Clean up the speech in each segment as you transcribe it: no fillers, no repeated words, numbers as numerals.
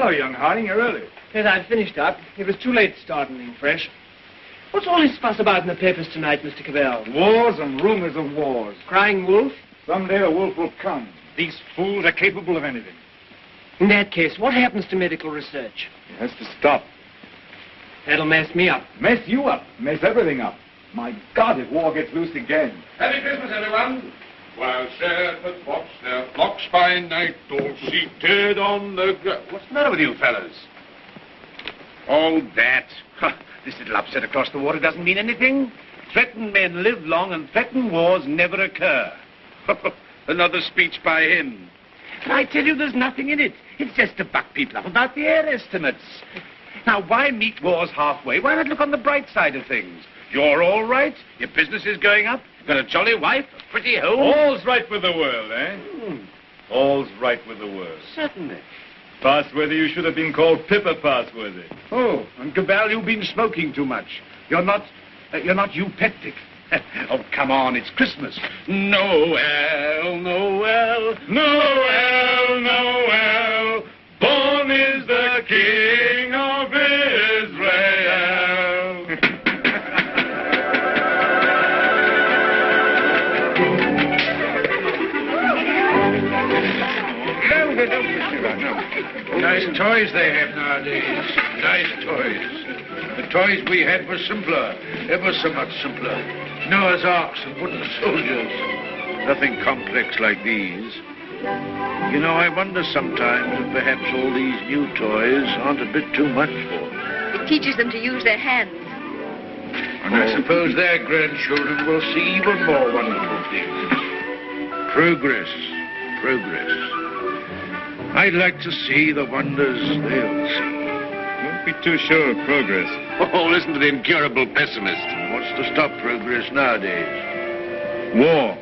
Hello, young Harding. You're early. Yes, I've finished up. It was too late to start anything fresh. What's all this fuss about in the papers tonight, Mr. Cavell? Wars and rumors of wars. Crying wolf? Someday a wolf will come. These fools are capable of anything. In that case, what happens to medical research? It has to stop. That'll mess me up. Mess you up. Mess everything up. My God, if war gets loose again. Happy Christmas, everyone. While shepherds watch their flocks by night, all seated on the ground. What's the matter with you fellas? Oh, that. This little upset across the water doesn't mean anything. Threatened men live long and threatened wars never occur. Another speech by him. But I tell you, there's nothing in it. It's just to buck people up about the air estimates. Now, why meet wars halfway? Why not look on the bright side of things? You're all right. Your business is going up. You've got a jolly wife, a pretty home. All's right with the world, eh? All's right with the world. Certainly. Passworthy, you should have been called Pippa Passworthy. Oh, and Cabal, you've been smoking too much. You're not eupeptic. Oh, come on, it's Christmas. Noel, Noel, Noel, Noel, born is the King of Israel. Nice toys they have nowadays. Nice toys. The toys we had were simpler, ever so much simpler. Noah's Arks and wooden soldiers. Nothing complex like these. You know, I wonder sometimes if perhaps all these new toys aren't a bit too much for them. It teaches them to use their hands. And I suppose their grandchildren will see even more wonderful things. Progress, progress. I'd like to see the wonders they'll see. Don't be too sure of progress. Oh, listen to the incurable pessimist. What's to stop progress nowadays? War.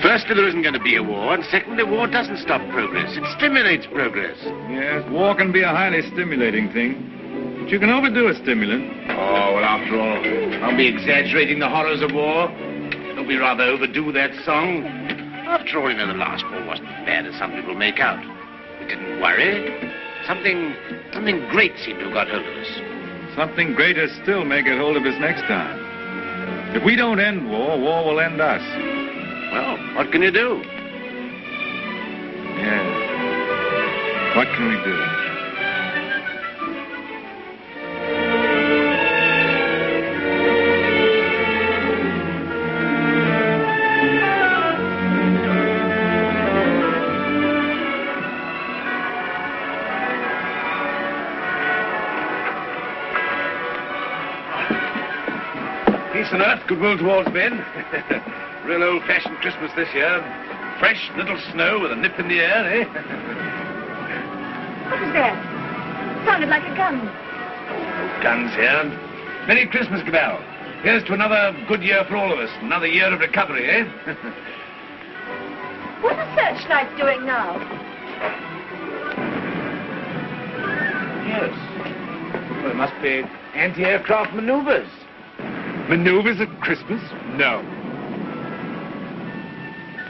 Firstly, there isn't going to be a war, and secondly, war doesn't stop progress. It stimulates progress. Yes, war can be a highly stimulating thing. But you can overdo a stimulant. Oh, well, after all, I'll be exaggerating the horrors of war. Don't we rather overdo that song? After all, you know, the last war wasn't as bad as some people make out. We didn't worry. Something great seemed to have got hold of us. Something greater still may get hold of us next time. If we don't end war, war will end us. Well, what can you do? Yeah. What can we do? Peace on earth, goodwill towards men. Real old-fashioned Christmas this year. Fresh little snow with a nip in the air, eh? What was that? Sounded like a gun. No guns here. Merry Christmas, Cabal. Here's to another good year for all of us. Another year of recovery, eh? What are the searchlights doing now? Yes. Well, it must be anti-aircraft maneuvers. Maneuvers at Christmas? No.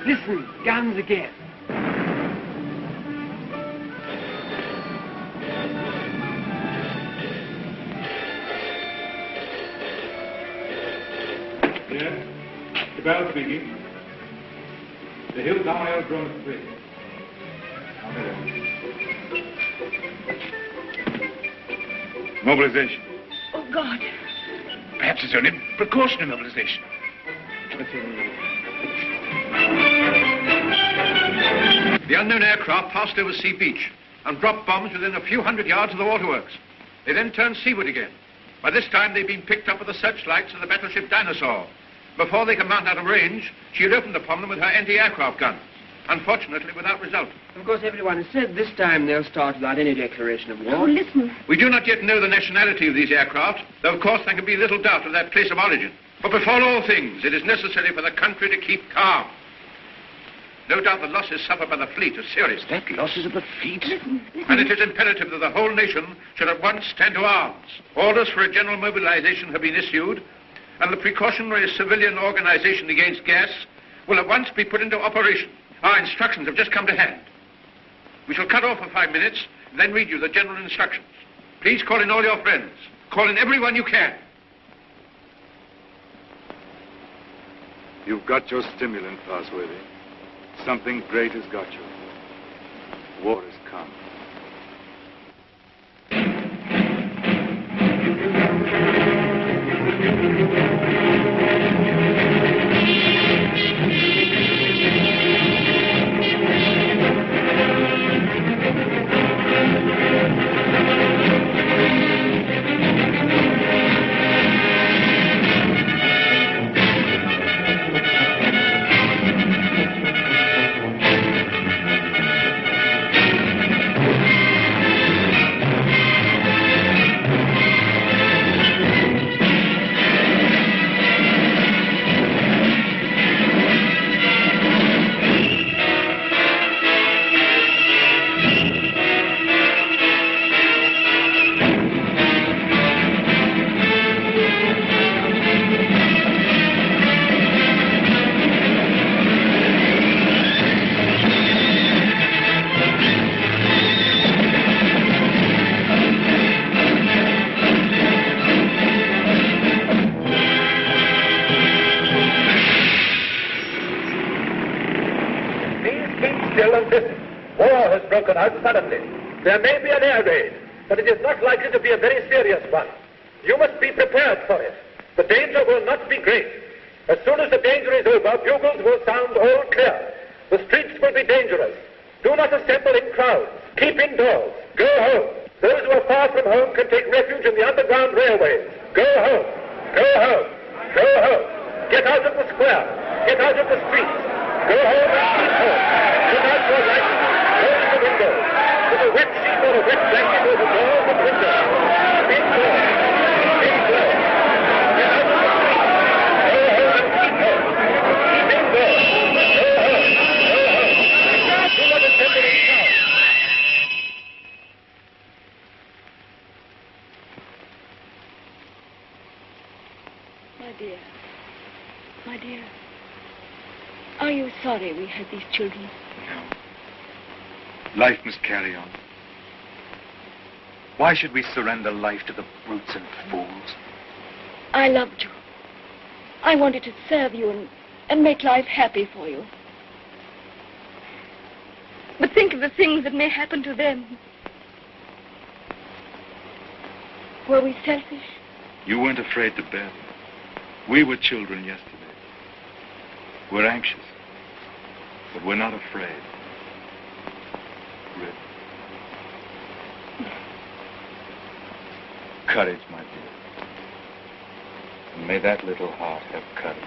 Listen, guns again. Yes? The bell speaking. The Hilltown Aerodrome is free. Mobilization. Oh, God. Perhaps it's only precautionary mobilization. The unknown aircraft passed over Sea Beach and dropped bombs within a few hundred yards of the waterworks. They then turned seaward again. By this time, they'd been picked up with the searchlights of the battleship Dinosaur. Before they could mount out of range, she had opened upon them with her anti-aircraft guns. Unfortunately, without result. Of course, everyone has said this time they'll start without any declaration of war. Oh, listen. We do not yet know the nationality of these aircraft, though of course there can be little doubt of their place of origin. But before all things, it is necessary for the country to keep calm. No doubt the losses suffered by the fleet are serious. That losses of the fleet? And it is imperative that the whole nation should at once stand to arms. Orders for a general mobilization have been issued, and the precautionary civilian organization against gas will at once be put into operation. Our instructions have just come to hand. We shall cut off for 5 minutes, then read you the general instructions. Please call in all your friends. Call in everyone you can. You've got your stimulant, Fosworthy. Something great has got you. War has come. War has broken out suddenly. There may be an air raid, but it is not likely to be a very serious one. You must be prepared for it. The danger will not be great. As soon as the danger is over, bugles will sound all clear. The streets will be dangerous. Do not assemble in crowds. Keep indoors. Go home. Those who are far from home can take refuge in the underground railways. Go home. Go home. Go home. Get out of the square. Get out of the streets. Go home and keep home. Put out your lights. Close the windows. Put a wet sheet or a wet blanket over doors and windows. Keep indoors. Keep indoors. Get out of the streets. Go home and keep home. Keep indoors. Go home. Go home. Do not assemble in crowds. My dear. My dear. Are you sorry we had these children? No. Life must carry on. Why should we surrender life to the brutes and fools? I loved you. I wanted to serve you and make life happy for you. But think of the things that may happen to them. Were we selfish? You weren't afraid to bear them. We were children yesterday. We're anxious, but we're not afraid. Rip. Courage, my dear. And may that little heart have courage.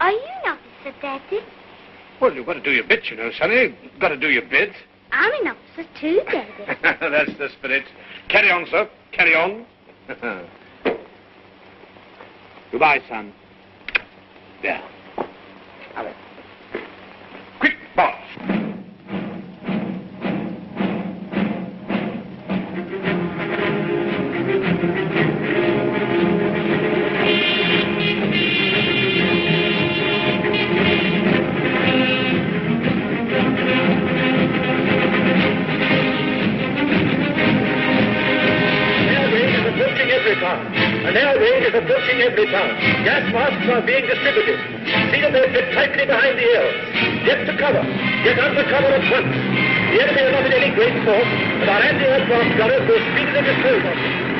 Are you an officer, Daddy? Well, you've got to do your bit, you know, Sonny. You've got to do your bit. I'm an officer too, Daddy. That's the spirit. Carry on, sir. Carry on. Goodbye, son. There. Allez. Quick, boss. An air raid is approaching every town. Gas masks are being distributed. See that they fit tightly behind the ears. Get to cover. Get under cover at once. The enemy are not in any great force, but our anti-aircraft gunners will speedily dispose of them.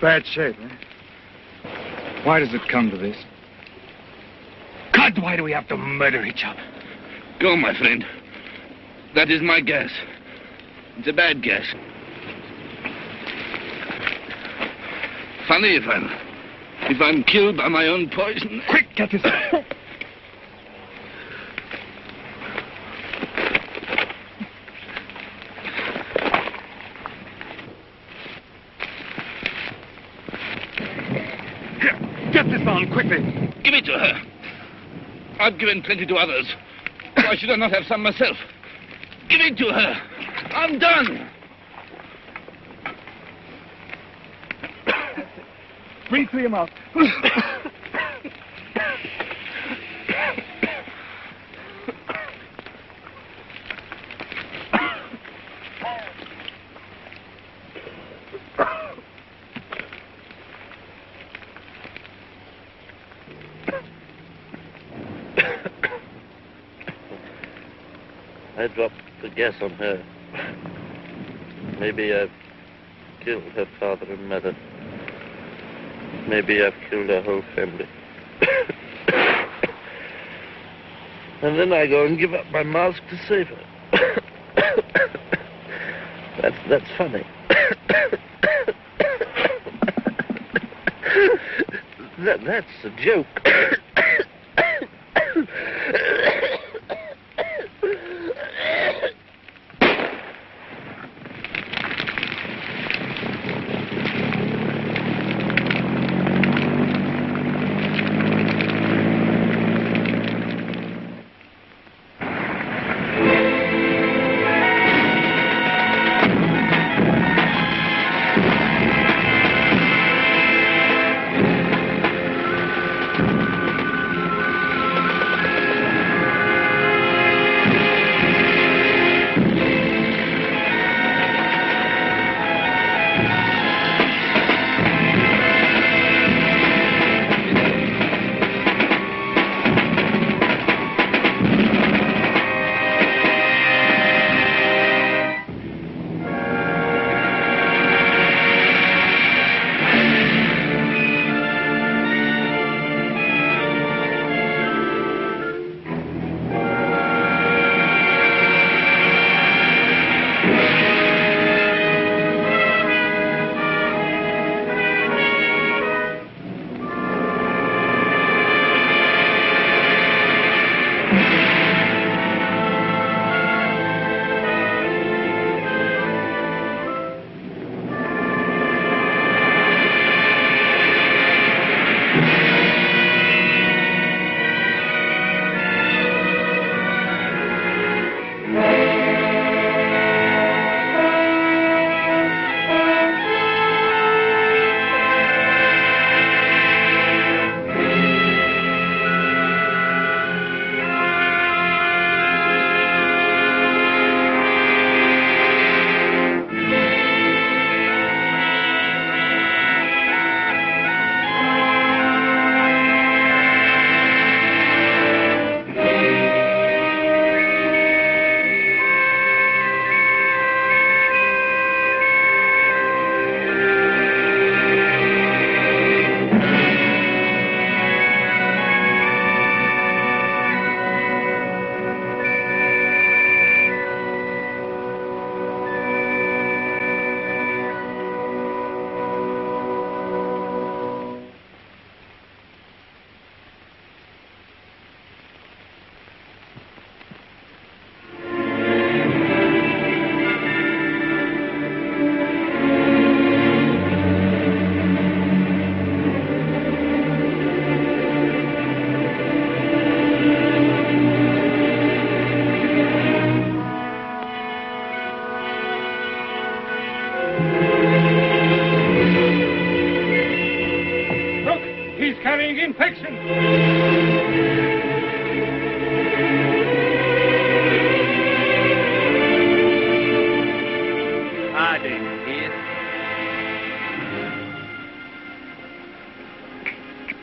Bad shape, eh? Why does it come to this? God, why do we have to murder each other? Go, my friend. That is my guess. It's a bad guess. Funny if I'm killed by my own poison. Quick, get this. Get this on, quickly. Give it to her. I've given plenty to others. Why should I not have some myself? Give it to her. I'm done. Bring 3 of them out. I dropped the gas on her. Maybe I've killed her father and mother. Maybe I've killed her whole family. And then I go and give up my mask to save her. That's funny. That's a joke.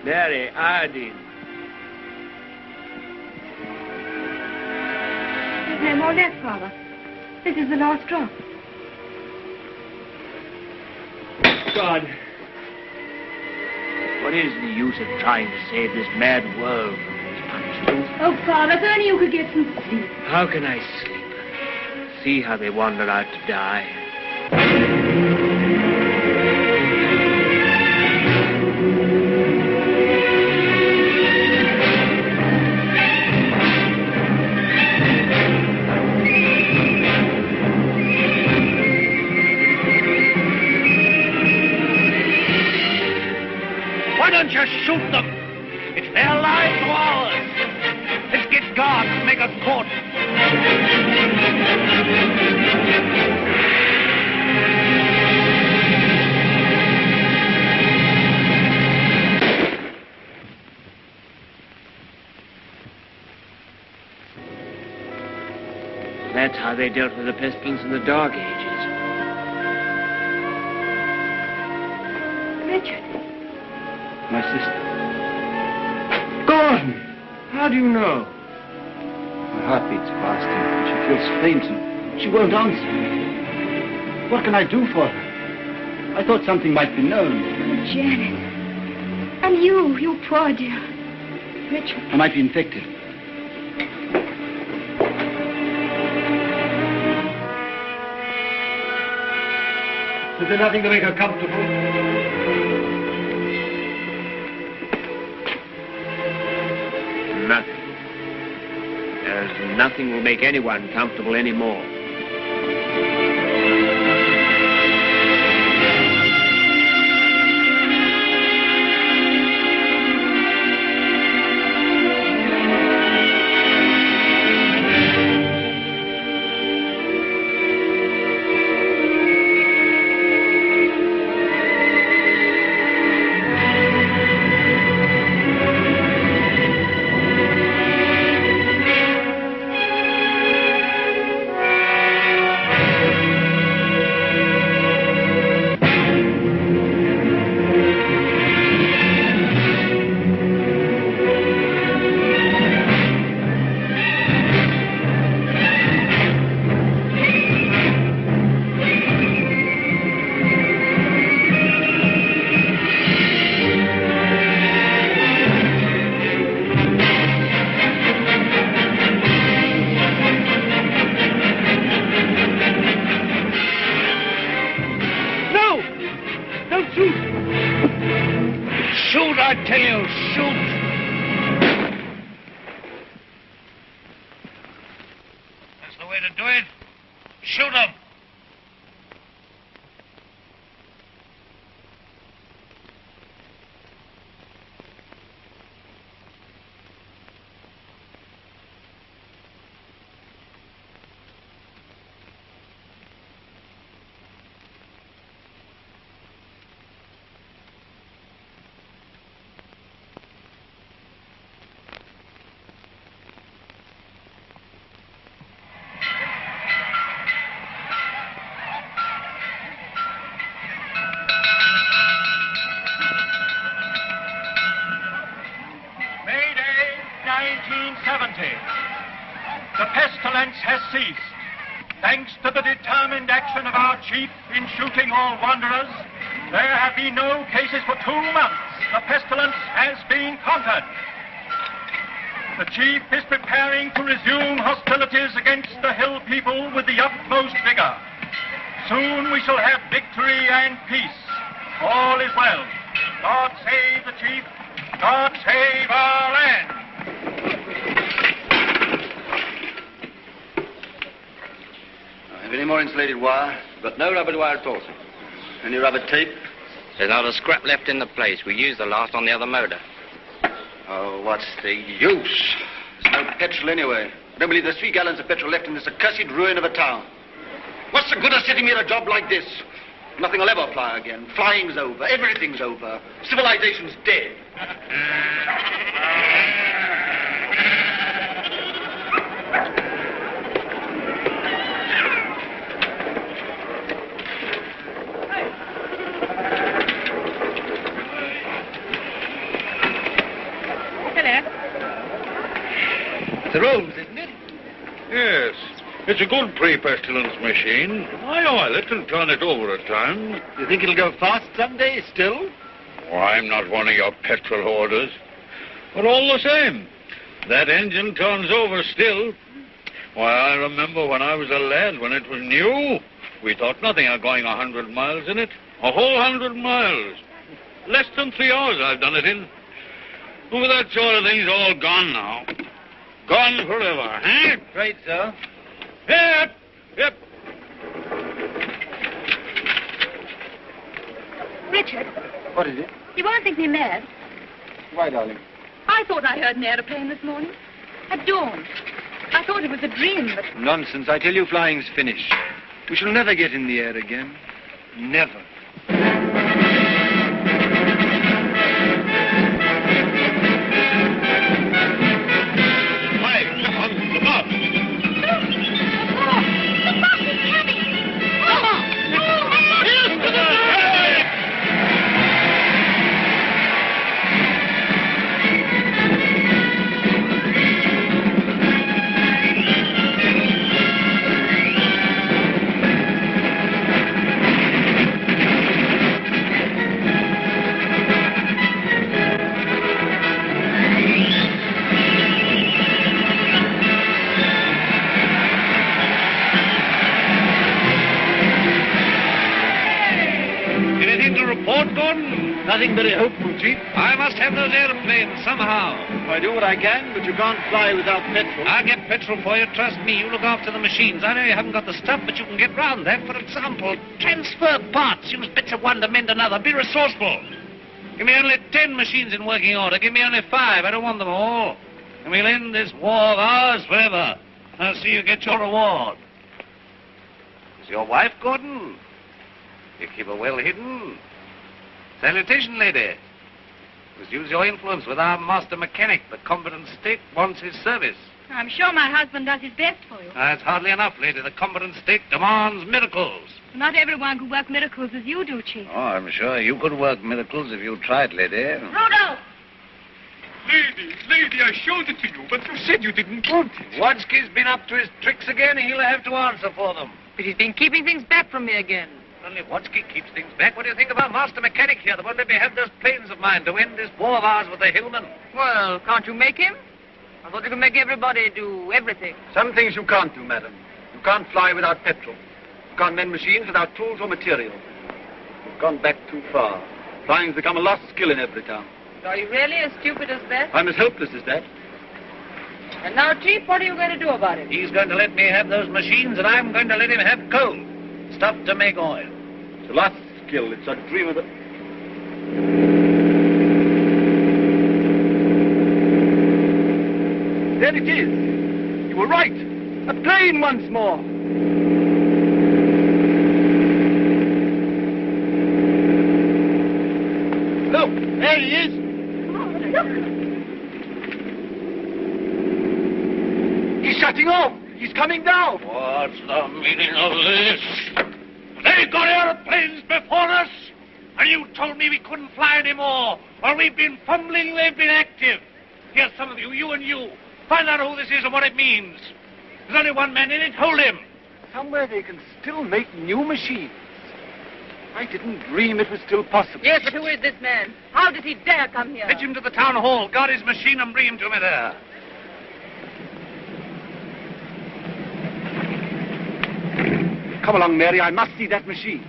Mary, iodine. There's no more left, Father. This is the last drop. God, What is the use of trying to save this mad world from these punishments? Oh, Father, if only you could get some sleep. How can I sleep? See how they wander out to die. Why don't you shoot them? It's their lives or ours. Let's get guards to make us cordon. That's how they dealt with the pestilence in the Dark Ages. Richard. My sister. Gordon! How do you know? My heart beats fast and she feels faint and she won't answer. What can I do for her? I thought something might be known. Oh, Janet. And you poor dear. Richard. I might be infected. Is there nothing to make her comfortable? Nothing. There's nothing will make anyone comfortable anymore. Shoot, I tell you, shoot! That's the way to do it. Shoot 'em! The pestilence has ceased. Thanks to the determined action of our chief in shooting all wanderers, there have been no cases for 2 months. The pestilence has been conquered. The chief is preparing to resume hostilities against the hill people with the utmost vigor. Soon we shall have victory and peace. All is well. God save the chief. God save our land. Have any more insulated wire? But no rubber wire at all, sir. Any rubber tape? There's not a scrap left in the place. We used the last on the other motor. Oh, what's the use? There's no petrol anyway. I don't believe there's 3 gallons of petrol left in this accursed ruin of a town. What's the good of sitting here a job like this? Nothing will ever fly again. Flying's over. Everything's over. Civilization's dead. The rooms, isn't it? Yes. It's a good pre-pestilence machine. I oil it and turn it over at times. You think it'll go fast someday still? Oh, I'm not one of your petrol hoarders. But all the same, that engine turns over still. Why, I remember when I was a lad, when it was new, we thought nothing of going 100 miles in it. A whole 100 miles. Less than 3 hours I've done it in. Oh, that sort of thing's all gone now. Gone forever, eh? Right, sir. Yep, yep. Richard, What is it? you won't think me mad. Why, darling? I thought I heard an aeroplane this morning. At dawn. I thought it was a dream, but... Nonsense. I tell you, flying's finished. We shall never get in the air again. Never. Nothing very hopeful, Chief. I must have those airplanes somehow. I do what I can, but you can't fly without petrol. I'll get petrol for you, trust me. You look after the machines. I know you haven't got the stuff, but you can get round that. For example, transfer parts. Use bits of one to mend another. Be resourceful. Give me only 10 machines in working order. Give me only 5. I don't want them all. And we'll end this war of ours forever. I'll see you get your reward. Is your wife, Gordon? You keep her well hidden. Salutation, lady. Must use your influence with our master mechanic. The competent state wants his service. I'm sure my husband does his best for you. That's hardly enough, lady. The competent state demands miracles. Not everyone could work miracles as you do, Chief. Oh, I'm sure you could work miracles if you tried, lady. Rudolph! Lady, I showed it to you, but you said you didn't want it. Wadsky's been up to his tricks again. He'll have to answer for them. But he's been keeping things back from me again. Only Wadsky keeps things back. What do you think of our master mechanic here that won't let me have those planes of mine to end this war of ours with the Hillmen? Well, can't you make him? I thought you could make everybody do everything. Some things you can't do, madam. You can't fly without petrol. You can't mend machines without tools or material. You've gone back too far. Flying's become a lost skill in every town. Are you really as stupid as that? I'm as helpless as that. And now, Chief, what are you going to do about it? He's going to let me have those machines, and I'm going to let him have coal. Stuff to make oil. It's a lost skill. It's a dream of the... There it is. You were right. A plane once more. Look, there he is. He's shutting off. He's coming down. What's the meaning of this? They got airplanes before us, and you told me we couldn't fly anymore. While we've been fumbling, they've been active. Here's some of you, you and you. Find out who this is and what it means. There's only one man in it. Hold him. Somewhere they can still make new machines. I didn't dream it was still possible. Yes, but who is this man? How did he dare come here? Fetch him to the town hall. Guard his machine and bring him to me there. Come along, Mary. I must see that machine.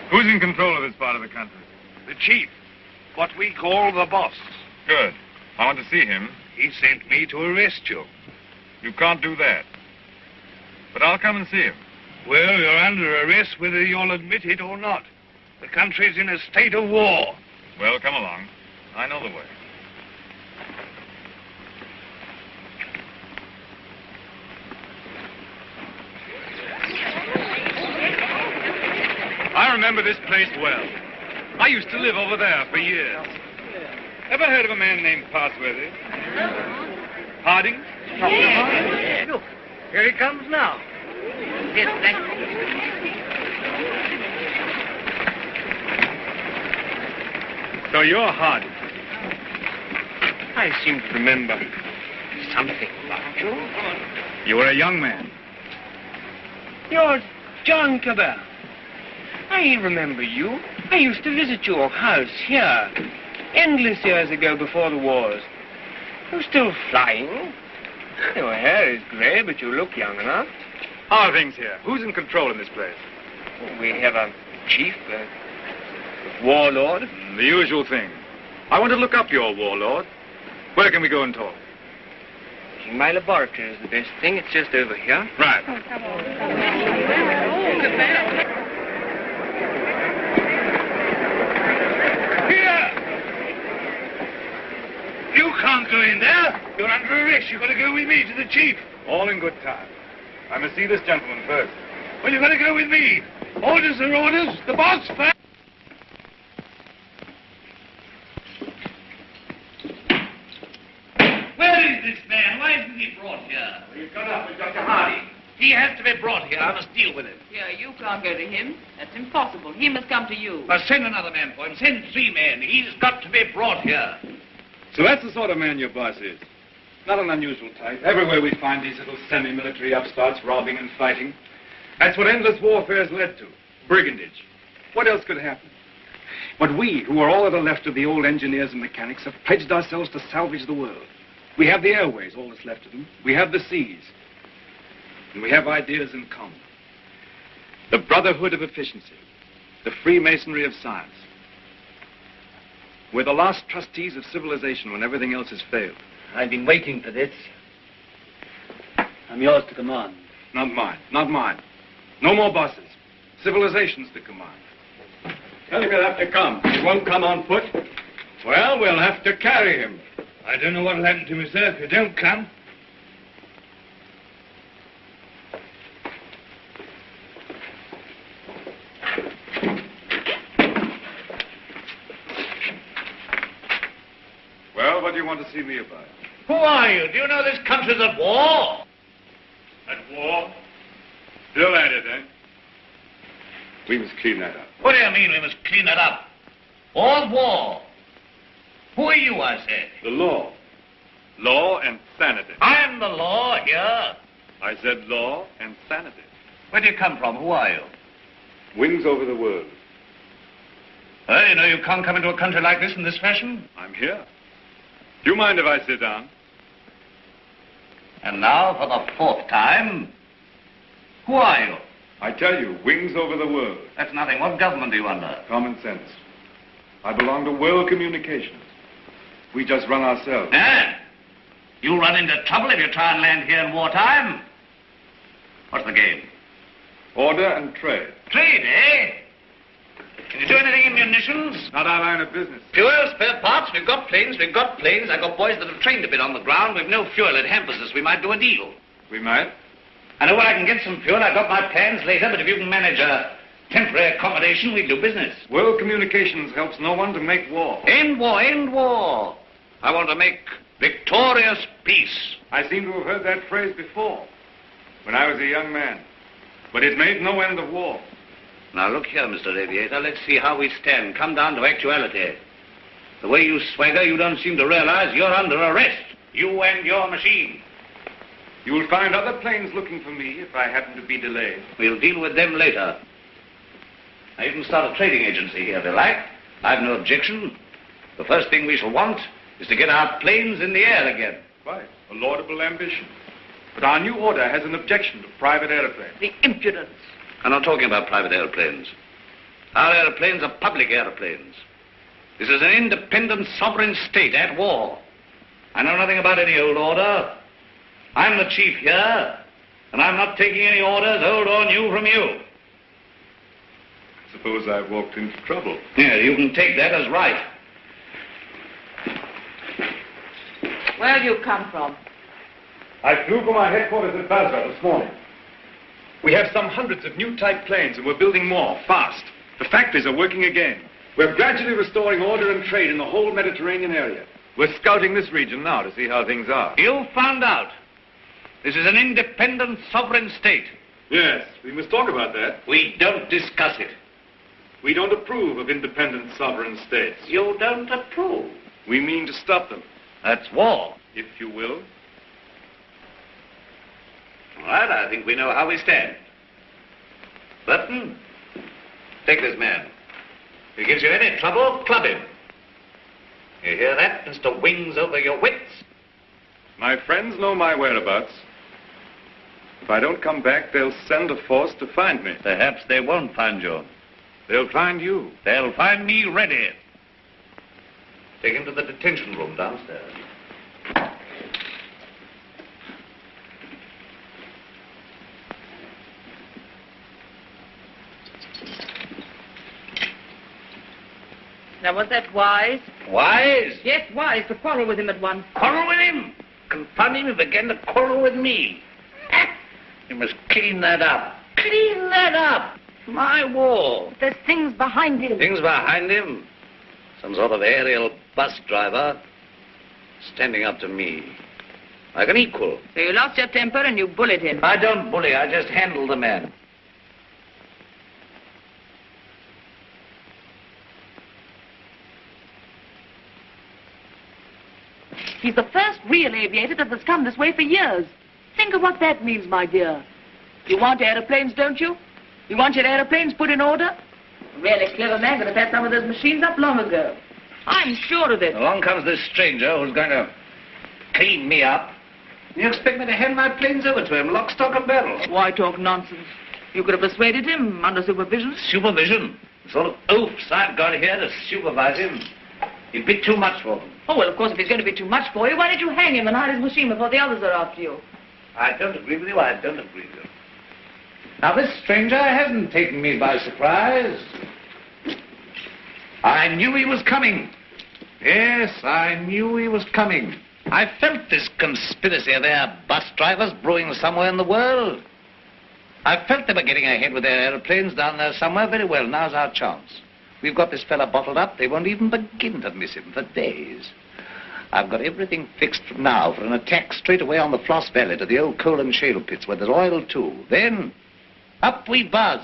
Who's in control of this part of the country? The chief. What we call the boss. Good. I want to see him. He sent me to arrest you. You can't do that. But I'll come and see him. Well, you're under arrest whether you'll admit it or not. The country's in a state of war. Well, come along. I know the way. I remember this place well. I used to live over there for years. Ever heard of a man named Parsworthy? Harding? Look, here he comes now. Yes, thank you. So you're Harding. I seem to remember something about you. You were a young man. You're John Cabell. I remember you. I used to visit your house here endless years ago before the wars. You're still flying. Your hair is grey, but you look young enough. How are things here? Who's in control in this place? We have a chief, a warlord. The usual thing. I want to look up your warlord. Where can we go and talk? My laboratory is the best thing. It's just over here. Right. Here! You can't go in there. You're under arrest. You've got to go with me to the chief. All in good time. I must see this gentleman first. Well, you've got to go with me. Orders are orders. The boss first. Where is this man? Why isn't he brought here? He's gone up with Dr. Hardy. He has to be brought here. I must deal with him. Yeah, you can't go to him. That's impossible. He must come to you. Send another man for him. Send 3 men. He's got to be brought here. So that's the sort of man your boss is. Not an unusual type. Everywhere we find these little semi-military upstarts robbing and fighting. That's what endless warfare has led to. Brigandage. What else could happen? But we, who are all that are left of the old engineers and mechanics, have pledged ourselves to salvage the world. We have the airways, all that's left of them. We have the seas. And we have ideas in common. The brotherhood of efficiency. The Freemasonry of science. We're the last trustees of civilization when everything else has failed. I've been waiting for this. I'm yours to command. Not mine. Not mine. No more bosses. Civilization's the command. Tell him he'll have to come. He won't come on foot. Well, we'll have to carry him. I don't know what'll happen to me, sir, if you don't come. Well, what do you want to see me about? Who are you? Do you know this country's at war? At war? Still at it, eh? We must clean that up. What do you mean we must clean it up? All's war. Who are you, I said? The law. Law and sanity. I'm the law here. I said law and sanity. Where do you come from? Who are you? Wings over the world. You know you can't come into a country like this in this fashion. I'm here. Do you mind if I sit down? And now, for the 4th time, who are you? I tell you, wings over the world. That's nothing. What government are you under? Common sense. I belong to world communications. We just run ourselves. Eh? You'll run into trouble if you try and land here in wartime. What's the game? Order and trade. Trade, eh? Can you do anything in munitions? Not our line of business. Fuel, spare parts, we've got planes. I've got boys that have trained a bit on the ground. We've no fuel. It hampers us. We might do a deal. We might. I know where I can get some fuel. I've got my plans later, but if you can manage a temporary accommodation, we'll do business. World communications helps no one to make war. End war, end war. I want to make victorious peace. I seem to have heard that phrase before, when I was a young man. But it made no end of war. Now, look here, Mr. Aviator. Let's see how we stand. Come down to actuality. The way you swagger, you don't seem to realize you're under arrest. You and your machine. You will find other planes looking for me if I happen to be delayed. We'll deal with them later. Now, you can start a trading agency here if you like. I've no objection. The first thing we shall want is to get our planes in the air again. Quite. A laudable ambition. But our new order has an objection to private airplanes. The impudence. I'm not talking about private airplanes. Our airplanes are public airplanes. This is an independent sovereign state at war. I know nothing about any old order. I'm the chief here, and I'm not taking any orders, old or new, from you. Suppose I've walked into trouble. Yeah, you can take that as right. Where do you come from? I flew from our headquarters at Basra this morning. We have some hundreds of new type planes, and we're building more, fast. The factories are working again. We're gradually restoring order and trade in the whole Mediterranean area. We're scouting this region now to see how things are. You found out. This is an independent sovereign state. Yes, we must talk about that. We don't discuss it. We don't approve of independent sovereign states. You don't approve. We mean to stop them. That's war. If you will. All right, I think we know how we stand. Burton, take this man. If he gives you any trouble, club him. You hear that, Mr. Wings over your wits? My friends know my whereabouts. If I don't come back, they'll send a force to find me. Perhaps they won't find you. They'll find you. They'll find me ready. Take him to the detention room downstairs. Now, was that wise? Wise? Yes, wise, to quarrel with him at once. Quarrel with him? Confound him, he began to quarrel with me. You must clean that up. Clean that up. My war. There's things behind him. Things behind him? Some sort of aerial bus driver standing up to me. Like an equal. So you lost your temper and you bullied him. I don't bully, I just handle the man. He's the first real aviator that has come this way for years. Think of what that means, my dear. You want aeroplanes, don't you? You want your aeroplanes put in order? A really clever man could have had some of those machines up long ago. I'm sure of it. Along comes this stranger who's going to clean me up. You expect me to hand my planes over to him, lock, stock, and barrel? Why talk nonsense? You could have persuaded him under supervision. Supervision? The sort of oafs I've got here to supervise him. He'd be too much for them. Oh, well, of course, if he's going to be too much for you, why don't you hang him and hide his machine before the others are after you? I don't agree with you, I don't agree with you. Now, this stranger hasn't taken me by surprise. I knew he was coming. Yes, I knew he was coming. I felt this conspiracy of their bus drivers brewing somewhere in the world. I felt they were getting ahead with their aeroplanes down there somewhere. Very well, now's our chance. We've got this fella bottled up. They won't even begin to miss him for days. I've got everything fixed now for an attack straight away on the Floss Valley to the old coal and shale pits where there's oil too. Then, up we buzz.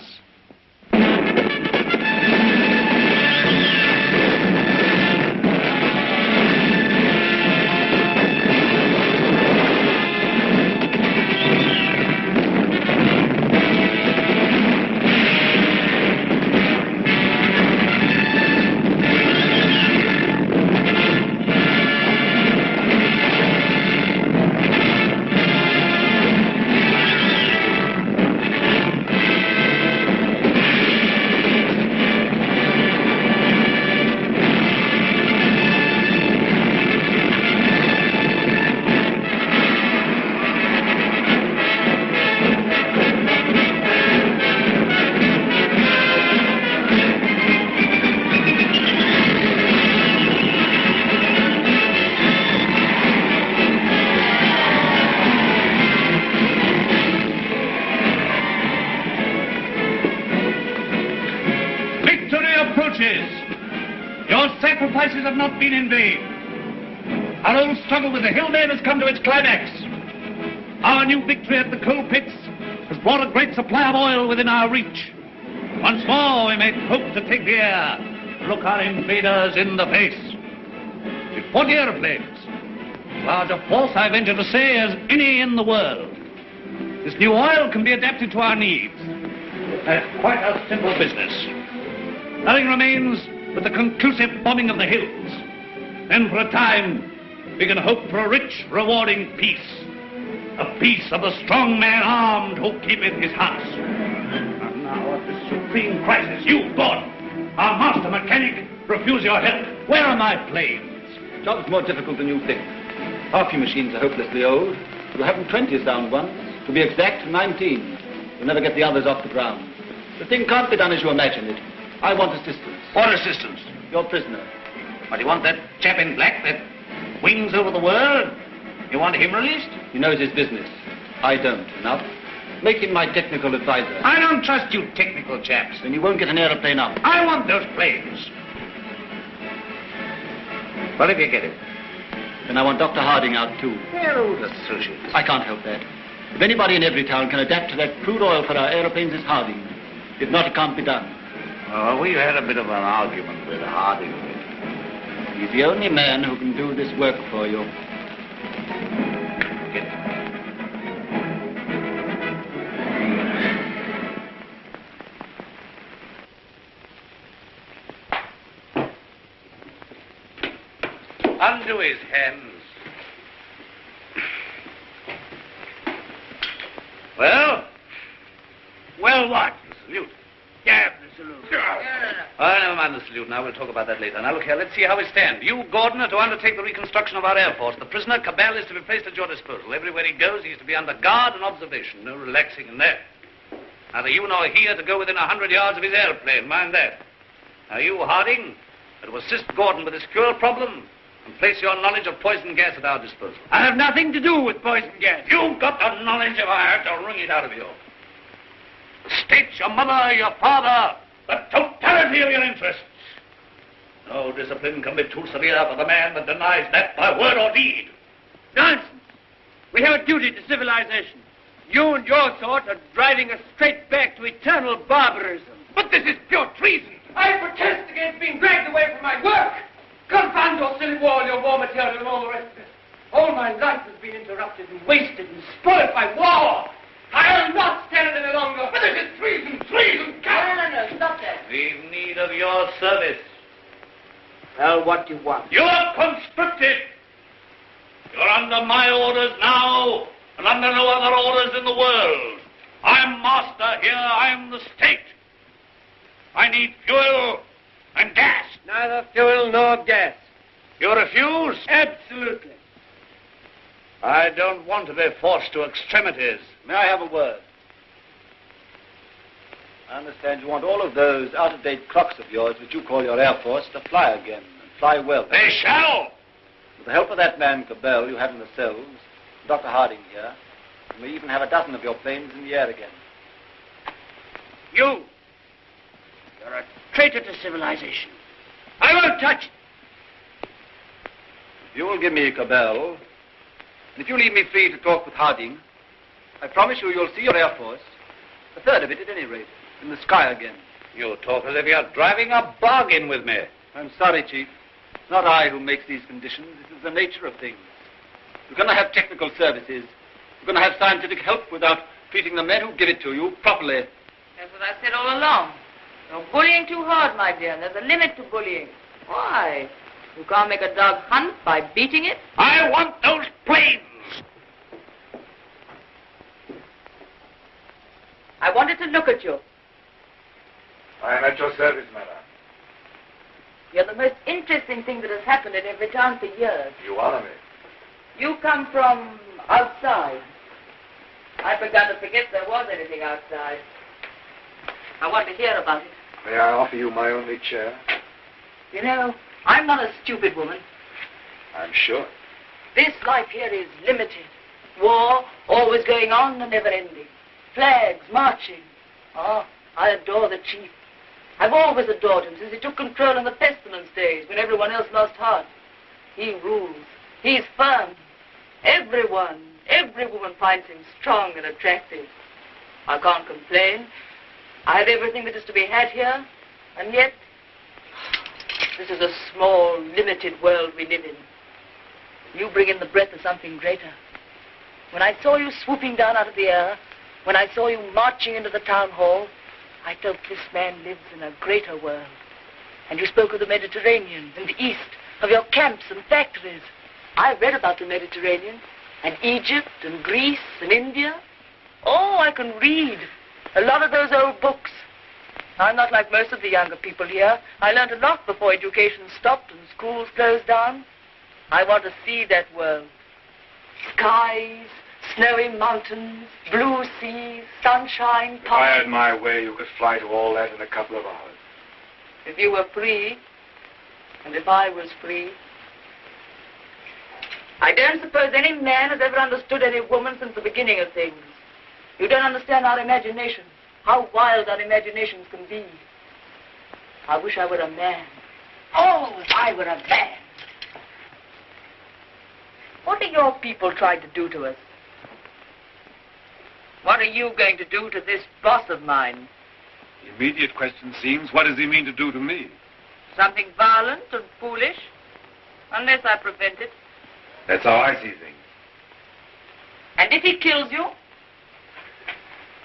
Sacrifices have not been in vain. Our old struggle with the hillmen has come to its climax. Our new victory at the coal pits has brought a great supply of oil within our reach. Once more we may hope to take the air, to look our invaders in the face. With 40 aeroplanes, as large a force I venture to say as any in the world. This new oil can be adapted to our needs. That's quite a simple business. Nothing remains but the conclusive bombing of the hills. Then for a time, we can hope for a rich, rewarding peace. A peace of the strong man armed who keepeth his house. And now at this supreme crisis, you, God, our master mechanic, refuse your help. Where are my planes? Job's more difficult than you think. Half your machines are hopelessly old. You haven't 20s down once. To be exact, 19. You'll never get the others off the ground. The thing can't be done as you imagine it. I want assistance. What assistance? Your prisoner. What, you want that chap in black that wings over the world? You want him released? He knows his business. I don't. Enough. Make him my technical advisor. I don't trust you technical chaps. Then you won't get an aeroplane up. I want those planes. Well, if you get him. Then I want Dr. Harding out, too. They're old associates. I can't help that. If anybody in every town can adapt to that crude oil for our aeroplanes, it's Harding. If not, it can't be done. Oh, we had a bit of an argument with Harding. He's the only man who can do this work for you. Get him. Undo his hands. Well? Well, what? The salute. Yeah, the salute. Oh, never mind the salute now. We'll talk about that later. Now, look here. Let's see how we stand. You, Gordon, are to undertake the reconstruction of our Air Force. The prisoner, Cabell, is to be placed at your disposal. Everywhere he goes, he's to be under guard and observation. No relaxing in there. Neither you nor he are to go within 100 yards of his airplane. Mind that. Now, you, Harding, are to assist Gordon with his fuel problem and place your knowledge of poison gas at our disposal. I have nothing to do with poison gas. You've got the knowledge if I had to wring it out of you. The state, your mother, your father, the totality of your interests. No discipline can be too severe for the man that denies that by word or deed. Nonsense. We have a duty to civilization. You and your sort are driving us straight back to eternal barbarism. But this is pure treason. I protest against being dragged away from my work. Confound your silly war, your war material, and all the rest of it. All my life has been interrupted and wasted and spoiled by war. I'll not stand it any longer. But this is treason, treason, No, stop that. We've need of your service. Well, what do you want? You're conscripted. You're under my orders now, and under no other orders in the world. I'm master here. I'm the state. I need fuel and gas. Neither fuel nor gas. You refuse? Absolutely. I don't want to be forced to extremities. May I have a word? I understand you want all of those out-of-date clocks of yours, which you call your Air Force, to fly again, and fly well. They shall! With the help of that man, Cabell, you have in the cells, Dr. Harding here, you may even have a dozen of your planes in the air again. You're a traitor to civilization. I won't touch it. If you will give me Cabell, and if you leave me free to talk with Harding, I promise you you'll see your Air Force, a third of it at any rate, in the sky again. You talk as if you're driving a bargain with me. I'm sorry, Chief. It's not I who makes these conditions. This is the nature of things. You're going to have technical services. You're going to have scientific help without treating the men who give it to you properly. That's what I said all along. You're bullying too hard, my dear. There's a limit to bullying. Why? You can't make a dog hunt by beating it. I want those planes. I wanted to look at you. I am at your service, madam. You're the most interesting thing that has happened in every town for years. You honor me. You come from outside. I'd begun to forget there was anything outside. I want to hear about it. May I offer you my only chair? You know, I'm not a stupid woman. I'm sure. This life here is limited. War, always going on and never ending. Flags, marching. Oh, I adore the chief. I've always adored him since he took control in the pestilence days when everyone else lost heart. He rules. He's firm. Every woman finds him strong and attractive. I can't complain. I have everything that is to be had here, and yet this is a small, limited world we live in. You bring in the breath of something greater. When I saw you swooping down out of the air, when I saw you marching into the town hall, I felt this man lives in a greater world. And you spoke of the Mediterranean and the East, of your camps and factories. I've read about the Mediterranean, and Egypt and Greece and India. Oh, I can read a lot of those old books. I'm not like most of the younger people here. I learned a lot before education stopped and schools closed down. I want to see that world. Skies, snowy mountains, blue seas, sunshine, If I had my way, you could fly to all that in a couple of hours. If you were free, and if I was free. I don't suppose any man has ever understood any woman since the beginning of things. You don't understand our imagination, how wild our imaginations can be. I wish I were a man. Oh, if I were a man. What are your people trying to do to us? What are you going to do to this boss of mine? The immediate question seems, what does he mean to do to me? Something violent and foolish? Unless I prevent it. That's how I see things. And if he kills you?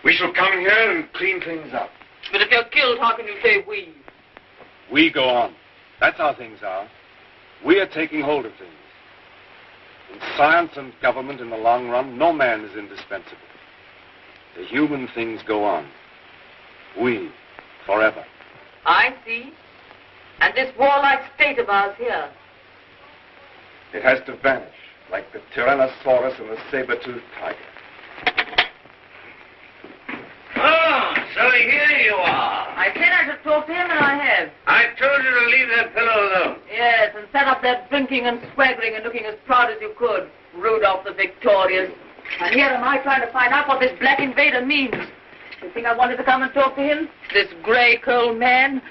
We shall come here and clean things up. But if you're killed, how can you say we? We go on. That's how things are. We are taking hold of things. In science and government, in the long run, no man is indispensable. The human things go on. We, forever. I see. And this warlike state of ours here. It has to vanish, like the Tyrannosaurus and the saber-toothed tiger. Oh, so here you are. I said I should talk to him, and I have. I told you to leave that fellow alone. Yes, and set up that drinking and swaggering and looking as proud as you could. Rudolph the Victorious. And here am I trying to find out what this black invader means. You think I wanted to come and talk to him? This grey-curled man?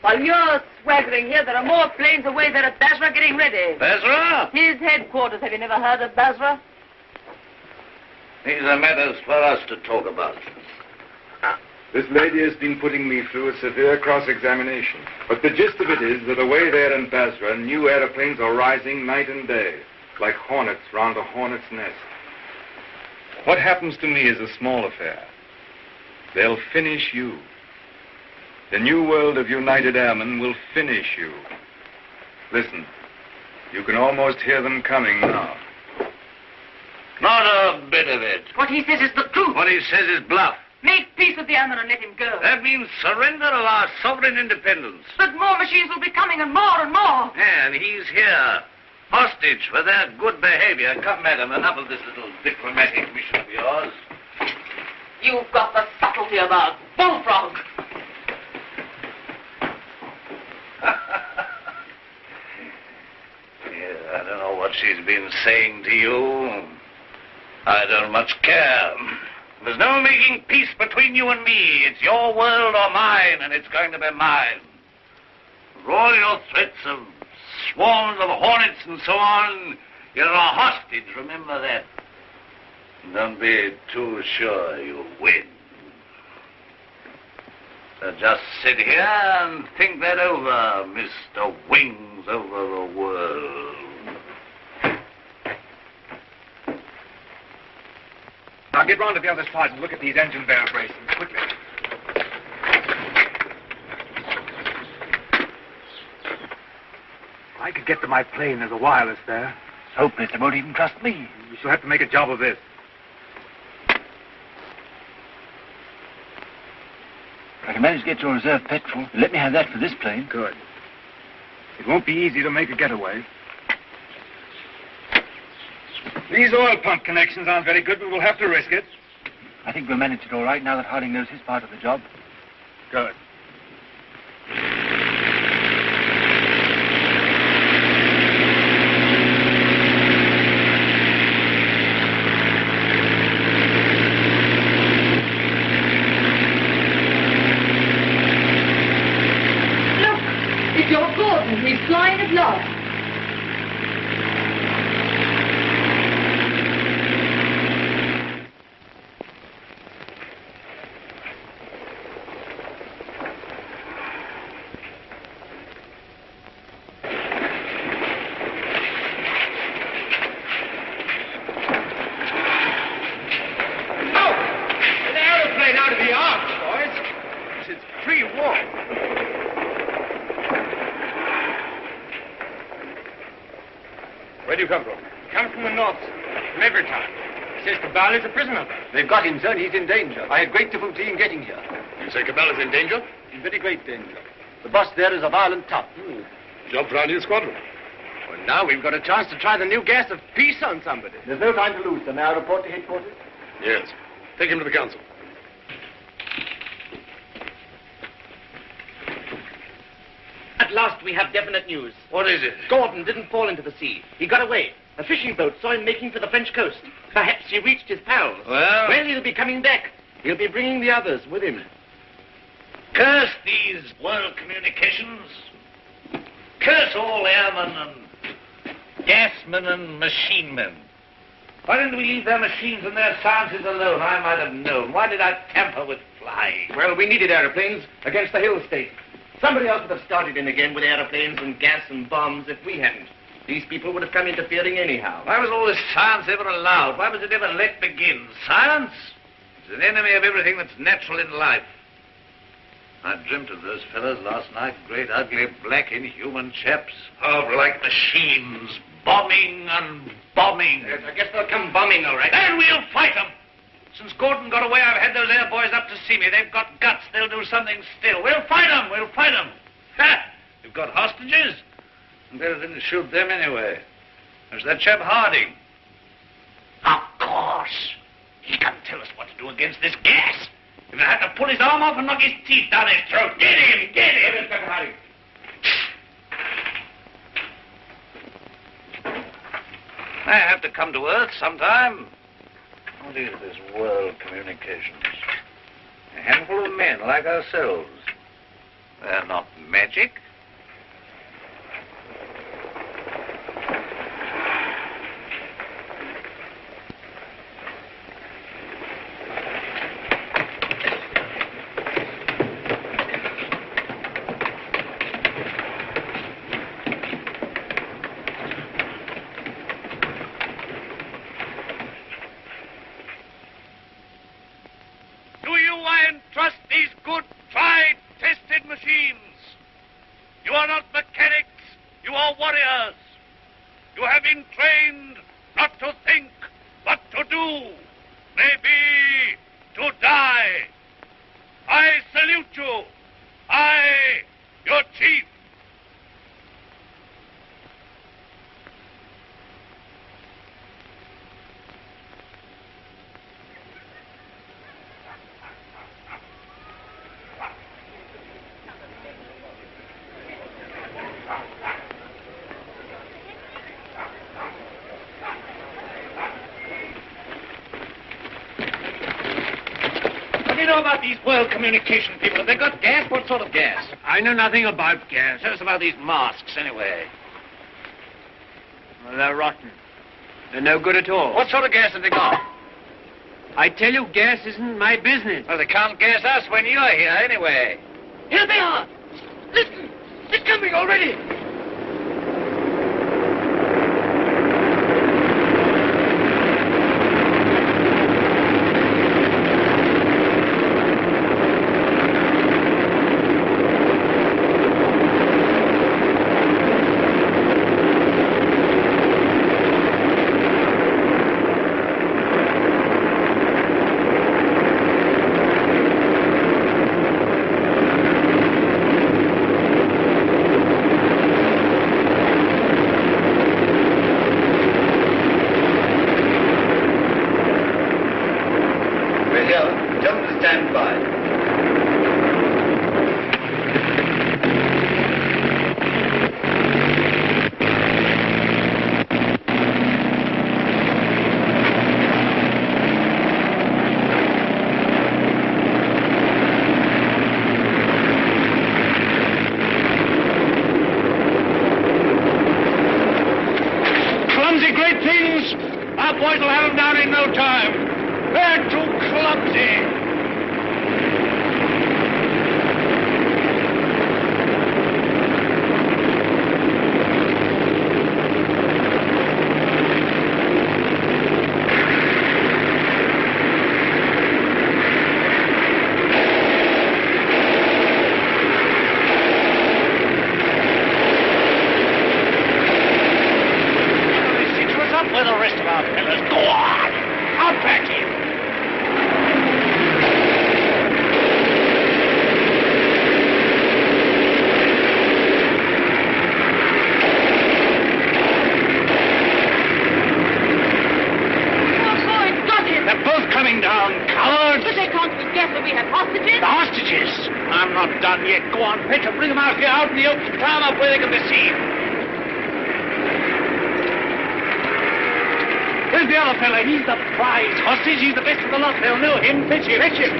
While you're swaggering here, there are more planes away there at Basra getting ready. Basra? His headquarters. Have you never heard of Basra? These are matters for us to talk about. This lady has been putting me through a severe cross-examination. But the gist of it is that away there in Basra, new aeroplanes are rising night and day, like hornets round a hornet's nest. What happens to me is a small affair. They'll finish you. The new world of United Airmen will finish you. Listen, you can almost hear them coming now. Not a bit of it. What he says is the truth. What he says is bluff. Make peace with the airmen and let him go. That means surrender of our sovereign independence. But more machines will be coming, and more and more. And he's here, hostage for their good behavior. Come, madam, enough of this little diplomatic mission of yours. You've got the subtlety of a bullfrog. Yeah, I don't know what she's been saying to you. I don't much care. There's no making peace between you and me. It's your world or mine, and it's going to be mine. For all your threats of swarms of hornets and so on, you're a hostage, remember that. Don't be too sure you'll win. So just sit here and think that over, Mr. Wings over the world. Now get round to the other side and look at these engine vibrations quickly. I could get to my plane. There's a wireless there. Hopeless. They won't even trust me. We shall have to make a job of this. I can manage to get your reserve petrol. Let me have that for this plane. Good. It won't be easy to make a getaway. These oil pump connections aren't very good, but we'll have to risk it. I think we'll manage it all right now that Harding knows his part of the job. Good. Look, it's your Gordon. He's flying at last. Where do you come from? Come from the north, from Evertown. Says Cabal is a prisoner. They've got him, sir, and he's in danger. I had great difficulty in getting here. You say Cabal is in danger? In very great danger. The boss there is a violent top. Job for our new squadron. Well, now we've got a chance to try the new gas of peace on somebody. There's no time to lose, sir. May I report to headquarters? Yes. Take him to the council. At last we have definite news. What is it? Gordon didn't fall into the sea. He got away. A fishing boat saw him making for the French coast. Perhaps he reached his pals. Well? Well, he'll be coming back. He'll be bringing the others with him. Curse these world communications. Curse all airmen and Gasmen and machine men. Why didn't we leave their machines and their sciences alone? I might have known. Why did I tamper with flying? Well, we needed aeroplanes against the Hill State. Somebody else would have started in again with aeroplanes and gas and bombs if we hadn't. These people would have come interfering anyhow. Why was all this science ever allowed? Why was it ever let begin? Science is an enemy of everything that's natural in life. I dreamt of those fellows last night, great, ugly, black, inhuman chaps. Oh, like machines, bombing and bombing. Yes, I guess they'll come bombing, all right. Then we'll fight them. Since Gordon got away, I've had those air boys up to see me. They've got guts. They'll do something still. We'll fight them. We'll fight them. Ha! We've got hostages. And better than to shoot them anyway. There's that chap Harding. Of course. He can tell us what to do against this gas. If I have to pull his arm off and knock his teeth down his throat. Get him! Get him! Inspector Harding. I have to come to Earth sometime. What is this world communications? A handful of men like ourselves. They're not magic. These world communication people, have they got gas? What sort of gas? I know nothing about gas. Tell us about these masks, anyway. Well, they're rotten. They're no good at all. What sort of gas have they got? I tell you, gas isn't my business. Well, they can't gas us when you're here, anyway. Here they are. Listen, they're coming already. He's the prize hostage. He's the best of the lot. They'll know him. Fetch him. Fetch him.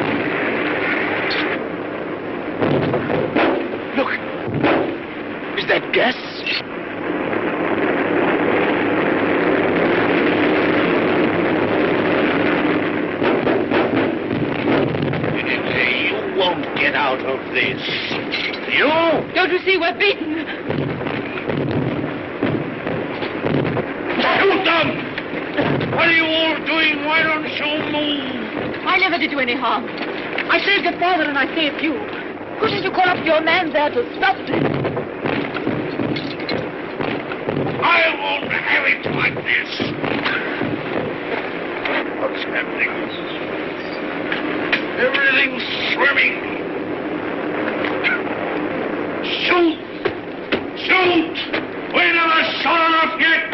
Look. Is that gas? Don't you see we're beaten? Shoot them! What are you all doing? Why don't you move? I never did you any harm. I saved your father and I saved you. Couldn't you call up your man there to stop them? I won't have it like this. What's happening? Everything's swimming. Shoot! Shoot! We never shot enough yet.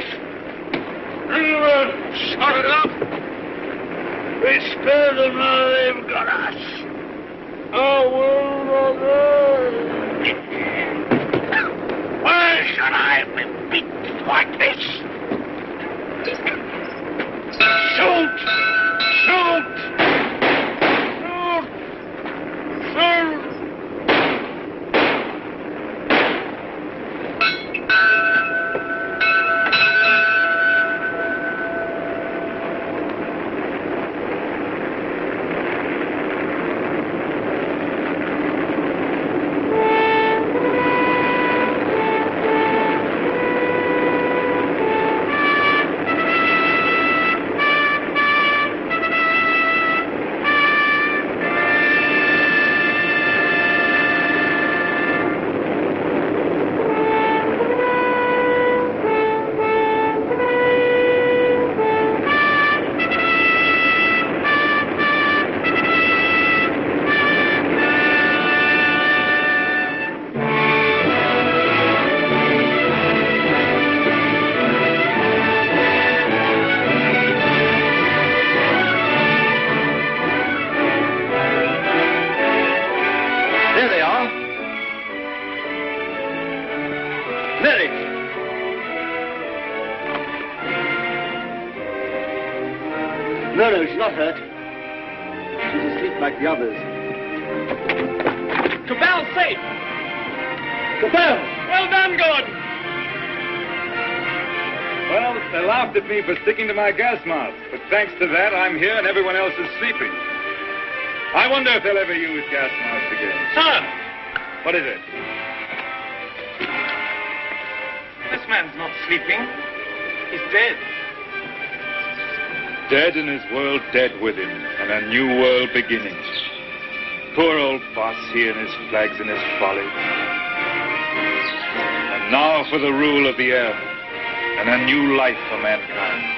Never shot enough. We spared them, now they've got us. Oh, why should I be beaten like this? Shoot! Shoot! Shoot! Shoot! No, she's not hurt. She's asleep like the others. Cabell's safe. Cabell! Well done, Gordon. Well, they laughed at me for sticking to my gas mask, but thanks to that, I'm here and everyone else is sleeping. I wonder if they'll ever use gas masks again. Sir! What is it? This man's not sleeping. He's dead. Dead and his world dead with him, and a new world beginning. Poor old boss, he and his flags and his folly. And now for the rule of the earth, and a new life for mankind.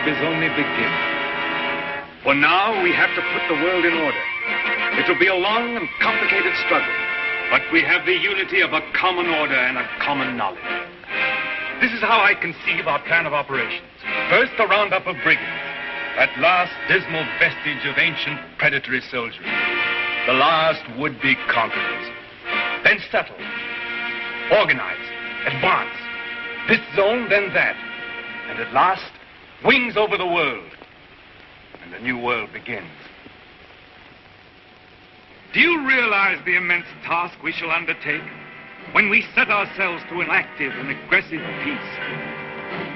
Is only beginning. For now, we have to put the world in order. It will be a long and complicated struggle, but we have the unity of a common order and a common knowledge. This is how I conceive our plan of operations. First, a roundup of brigands, that last dismal vestige of ancient predatory soldiery, the last would-be conquerors. Then settle, organize, advance, this zone, then that, and at last, wings over the world, and a new world begins. Do you realize the immense task we shall undertake when we set ourselves to an active and aggressive peace?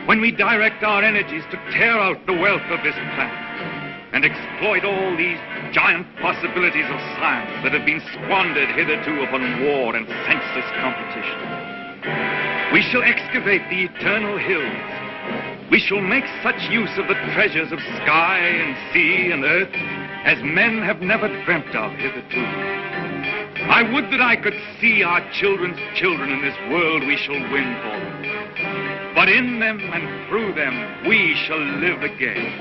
When we direct our energies to tear out the wealth of this planet and exploit all these giant possibilities of science that have been squandered hitherto upon war and senseless competition? We shall excavate the eternal hills. We shall make such use of the treasures of sky and sea and earth as men have never dreamt of hitherto. I would that I could see our children's children in this world we shall win for them. But in them and through them we shall live again.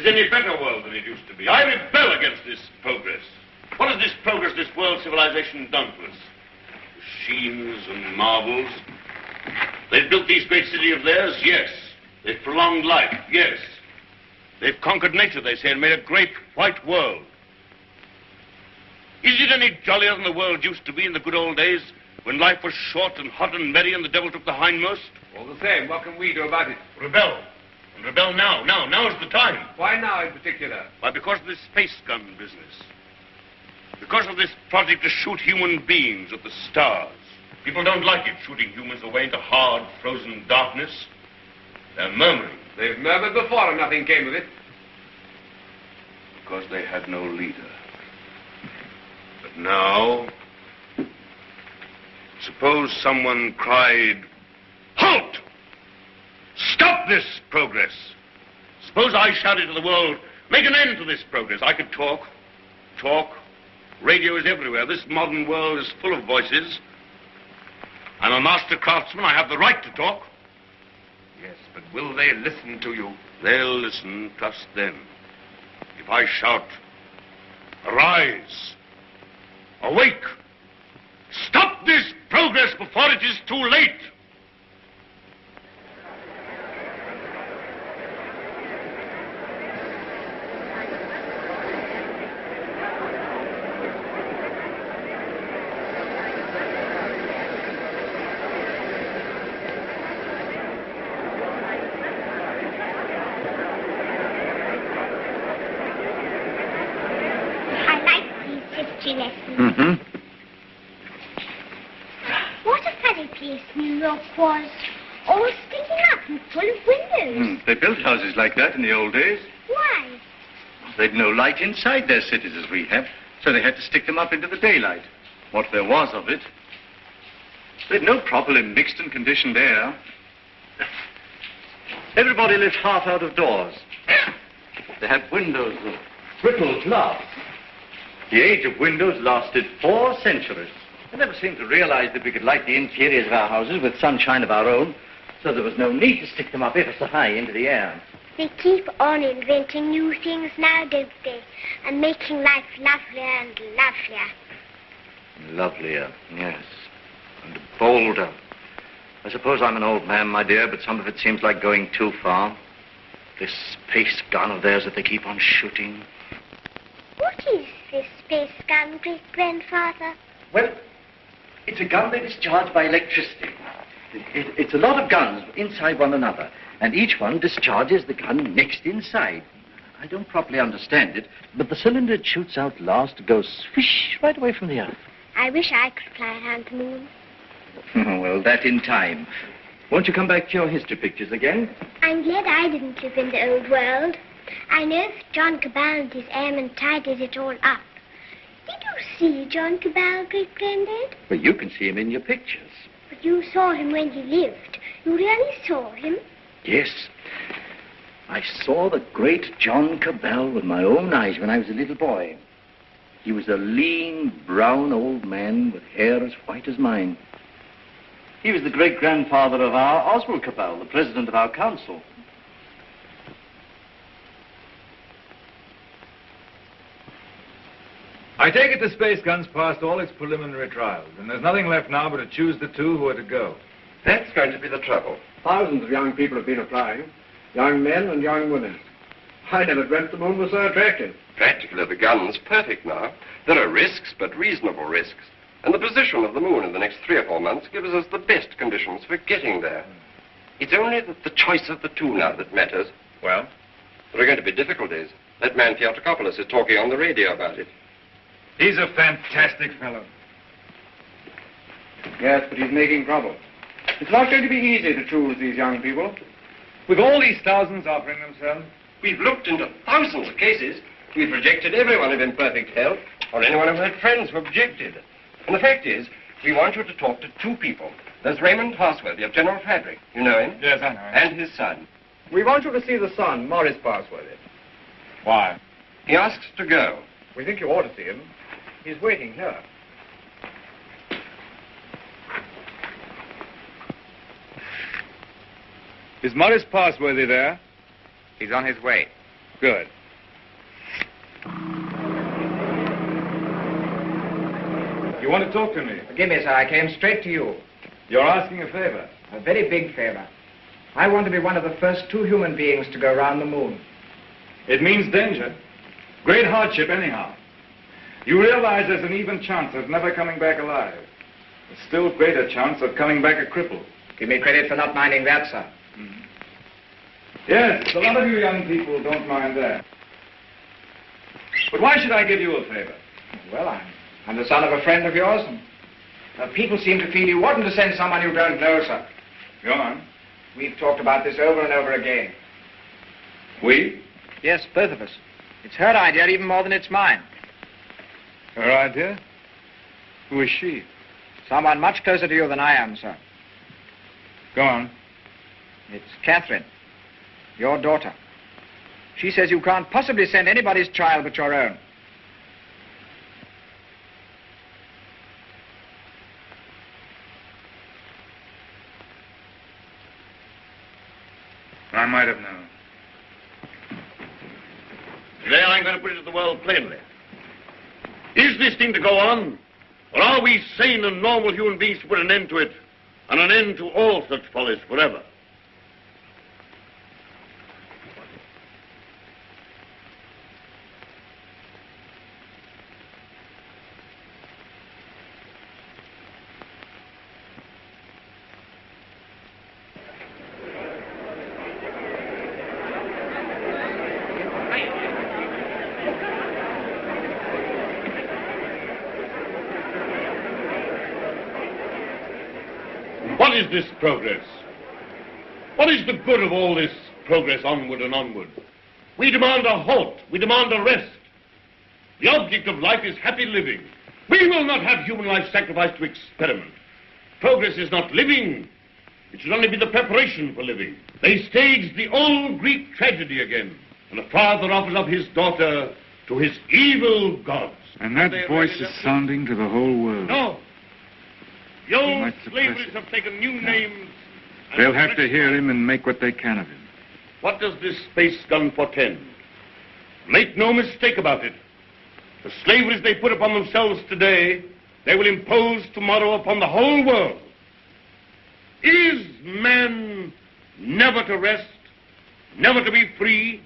is any better world than it used to be. I rebel against this progress. What has this progress, this world civilization done to us? Machines and marvels. They've built these great cities of theirs, yes. They've prolonged life, yes. They've conquered nature, they say, and made a great white world. Is it any jollier than the world used to be in the good old days, when life was short and hot and merry and the devil took the hindmost? All the same, what can we do about it? Rebel. And rebel now. Now's the time. Why now in particular? Why, because of this space gun business. Because of this project to shoot human beings at the stars. People don't like it, shooting humans away into hard, frozen darkness. They're murmuring. They've murmured before and nothing came of it. Because they had no leader. But now, suppose someone cried, "Halt! Stop this progress!" Suppose I shouted to the world, "Make an end to this progress." I could talk. Radio is everywhere. This modern world is full of voices. I'm a master craftsman. I have the right to talk. Yes, but will they listen to you? They'll listen, trust them. If I shout, "Arise! Awake! Stop this progress before it is too late!" Mm-hmm. What a funny place New York was. All sticking up and full of windows. They built houses like that in the old days. Why? They'd no light inside their cities as we have, so they had to stick them up into the daylight. What there was of it. They'd no properly mixed and conditioned air. Everybody lived half out of doors. They had windows of brittle glass. The age of windows lasted 4 centuries. I never seemed to realize that we could light the interiors of our houses with sunshine of our own, so there was no need to stick them up ever so high into the air. They keep on inventing new things now, don't they? And making life lovelier and lovelier. Lovelier, yes. And bolder. I suppose I'm an old man, my dear, but some of it seems like going too far. This space gun of theirs that they keep on shooting. What is this space gun, great-grandfather? Well, it's a gun that is charged by electricity. It's a lot of guns inside one another, and each one discharges the gun next inside. I don't properly understand it, but the cylinder it shoots out last goes swish right away from the earth. I wish I could fly around the moon. Well, that in time. Won't you come back to your history pictures again? I'm glad I didn't live in the old world. I know that John Cabal and his airmen tidied it all up. Did you see John Cabal, great-granddad? Well, you can see him in your pictures. But you saw him when he lived. You really saw him? Yes. I saw the great John Cabal with my own eyes when I was a little boy. He was a lean, brown old man with hair as white as mine. He was the great-grandfather of our Oswald Cabal, the president of our council. I take it the space gun's passed all its preliminary trials, and there's nothing left now but to choose the 2 who are to go. That's going to be the trouble. Thousands of young people have been applying. Young men and young women. I never dreamt the moon was so attractive. Practically, the gun's perfect now. There are risks, but reasonable risks. And the position of the moon in the next 3 or 4 months gives us the best conditions for getting there. It's only the choice of the 2 now that matters. Well? There are going to be difficulties. That man Theotokopoulos is talking on the radio about it. He's a fantastic fellow. Yes, but he's making trouble. It's not going to be easy to choose these young people. With all these thousands offering themselves? We've looked into thousands of cases. We've rejected everyone of imperfect health, or anyone who had friends who objected. And the fact is, we want you to talk to 2 people. There's Raymond Parsworthy of General Fabric. You know him? Yes, I know him. And his son. We want you to see the son, Morris Parsworthy. Why? He asks to go. We think you ought to see him. He's waiting here. Is Morris Parsworthy there? He's on his way. Good. You want to talk to me? Forgive me, sir. I came straight to you. You're asking a favor. A very big favor. I want to be one of the first 2 human beings to go around the moon. It means danger. Great hardship, anyhow. You realize there's an even chance of never coming back alive. A still greater chance of coming back a cripple. Give me credit for not minding that, sir. Yes, a lot of you young people don't mind that. But why should I give you a favor? Well, I'm the son of a friend of yours, and people seem to feel you oughtn't to send someone you don't know, sir. Go on. We've talked about this over and over again. We? Yes, both of us. It's her idea even more than it's mine. Her idea? Who is she? Someone much closer to you than I am, sir. Go on. It's Catherine, your daughter. She says you can't possibly send anybody's child but your own. I might have known. Today I'm going to put it to the world plainly. Is this thing to go on? Or are we sane and normal human beings to put an end to it, and an end to all such follies forever? What is this progress? What is the good of all this progress onward and onward? We demand a halt. We demand a rest. The object of life is happy living. We will not have human life sacrificed to experiment. Progress is not living. It should only be the preparation for living. They staged the old Greek tragedy again, and a father offers up his daughter to his evil gods. And that voice is sounding to the whole world. No. The They old might suppress slaveries have taken new names. and They'll have to hear him and make what they can of him. What does this space gun portend? Make no mistake about it. The slaveries they put upon themselves today, they will impose tomorrow upon the whole world. Is man never to rest, never to be free?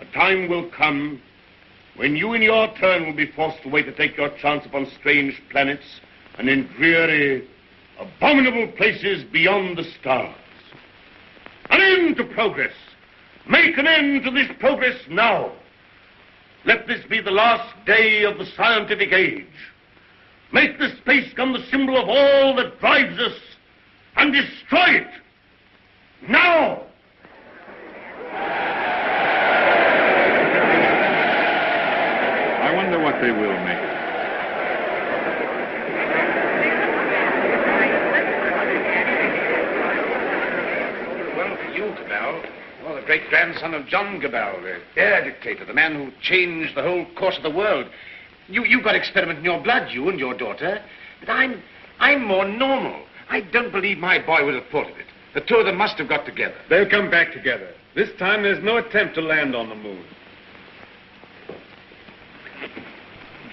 A time will come when you in your turn will be forced away to take your chance upon strange planets and in dreary, abominable places beyond the stars. An end to progress. Make an end to this progress now. Let this be the last day of the scientific age. Make the space gun the symbol of all that drives us, and destroy it. Now! I wonder what they will make it. Well, for you, Cabell. Well, the great-grandson of John Cabell, the air dictator, the man who changed the whole course of the world. You've got experiment in your blood, you and your daughter. But I'm more normal. I don't believe my boy would have thought of it. The two of them must have got together. They'll come back together. This time there's no attempt to land on the moon.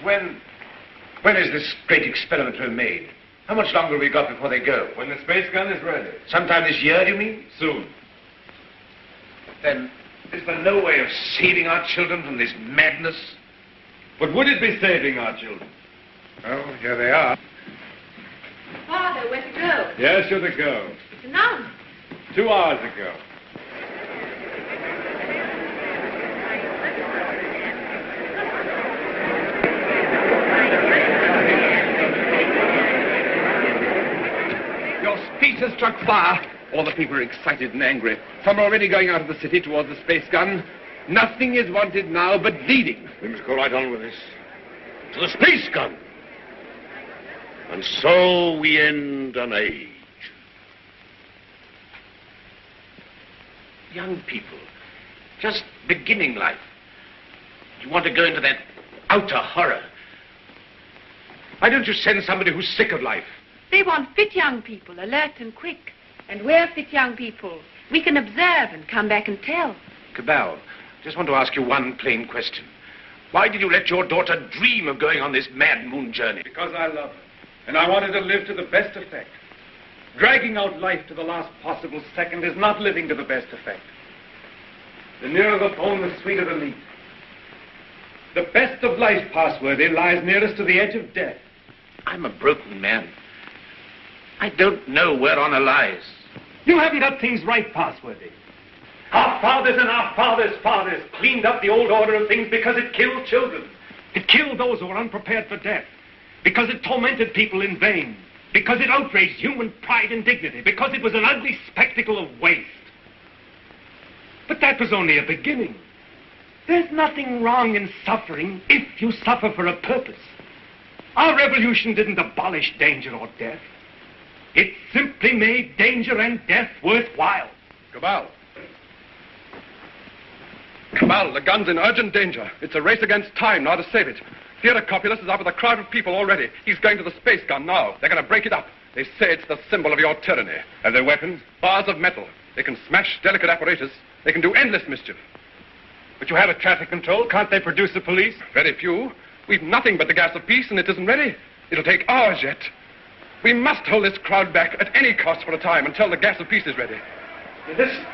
When is this great experiment to be made? How much longer have we got before they go? When the space gun is ready. Sometime this year, do you mean? Soon. Then, is there no way of saving our children from this madness? But would it be saving our children? Oh, here they are. Father, where to go? Yes, you're the go. It's announced. 2 hours ago. Your speech has struck fire. All the people are excited and angry. Some are already going out of the city towards the space gun. Nothing is wanted now but leading. We must go right on with this. To the space gun. And so we end an age. Young people, just beginning life. You want to go into that outer horror. Why don't you send somebody who's sick of life? They want fit young people, alert and quick. And we're fit young people. We can observe and come back and tell. Cabell, Just want to ask you one plain question. Why did you let your daughter dream of going on this mad moon journey? Because I love her. And I wanted to live to the best effect. Dragging out life to the last possible second is not living to the best effect. The nearer the bone, the sweeter the meat. The best of life, Passworthy, lies nearest to the edge of death. I'm a broken man. I don't know where honor lies. You haven't got things right, Passworthy. Our fathers and our fathers' fathers cleaned up the old order of things because it killed children. It killed those who were unprepared for death. Because it tormented people in vain. Because it outraged human pride and dignity. Because it was an ugly spectacle of waste. But that was only a beginning. There's nothing wrong in suffering if you suffer for a purpose. Our revolution didn't abolish danger or death. It simply made danger and death worthwhile. Cabal. Cabal, the gun's in urgent danger. It's a race against time now to save it. Theodore Copulus is out with a crowd of people already. He's going to the space gun now. They're going to break it up. They say it's the symbol of your tyranny. Have they weapons? Bars of metal. They can smash delicate apparatus. They can do endless mischief. But you have a traffic control. Can't they produce the police? Very few. We've nothing but the gas of peace, and it isn't ready. It'll take hours yet. We must hold this crowd back at any cost for a time until the gas of peace is ready. Listen.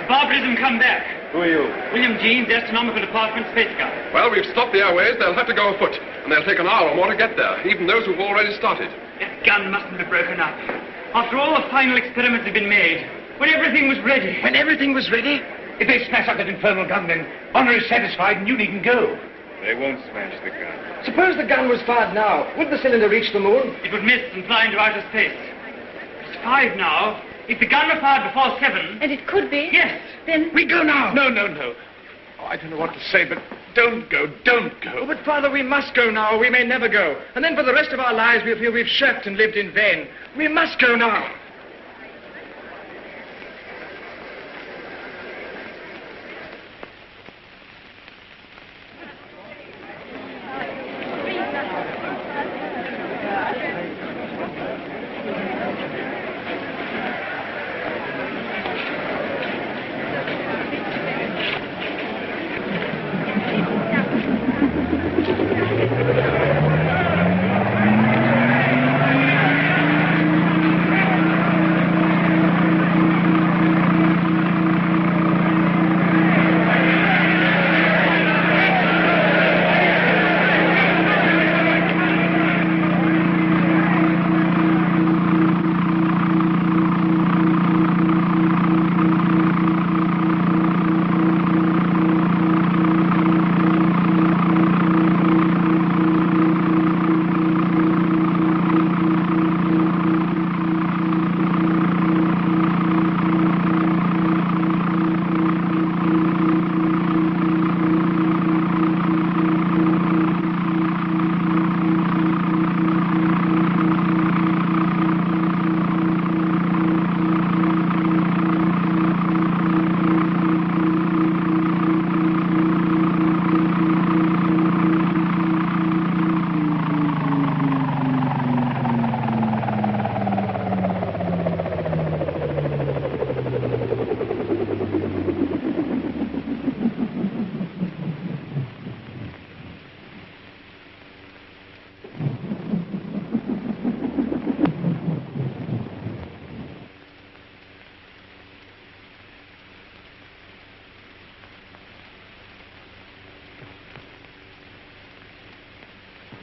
Barbarism come back. Who are you? William Jeans, Astronomical Department, Space Gun. Well, we've stopped the airways. They'll have to go afoot, and they'll take an hour or more to get there, even those who've already started. That gun mustn't be broken up. After all the final experiments had been made, when everything was ready. When everything was ready? If they smash up that infernal gun, then honor is satisfied and you needn't go. They won't smash the gun. Suppose the gun was fired now. Would the cylinder reach the moon? It would miss and fly into outer space. It's 5 now. If the gun were fired before 7... And it could be? Yes. Then... We go now. No. Oh, I don't know what to say, but don't go. Oh, but, Father, we must go now, or we may never go. And then for the rest of our lives, we'll feel we've shirked and lived in vain. We must go now.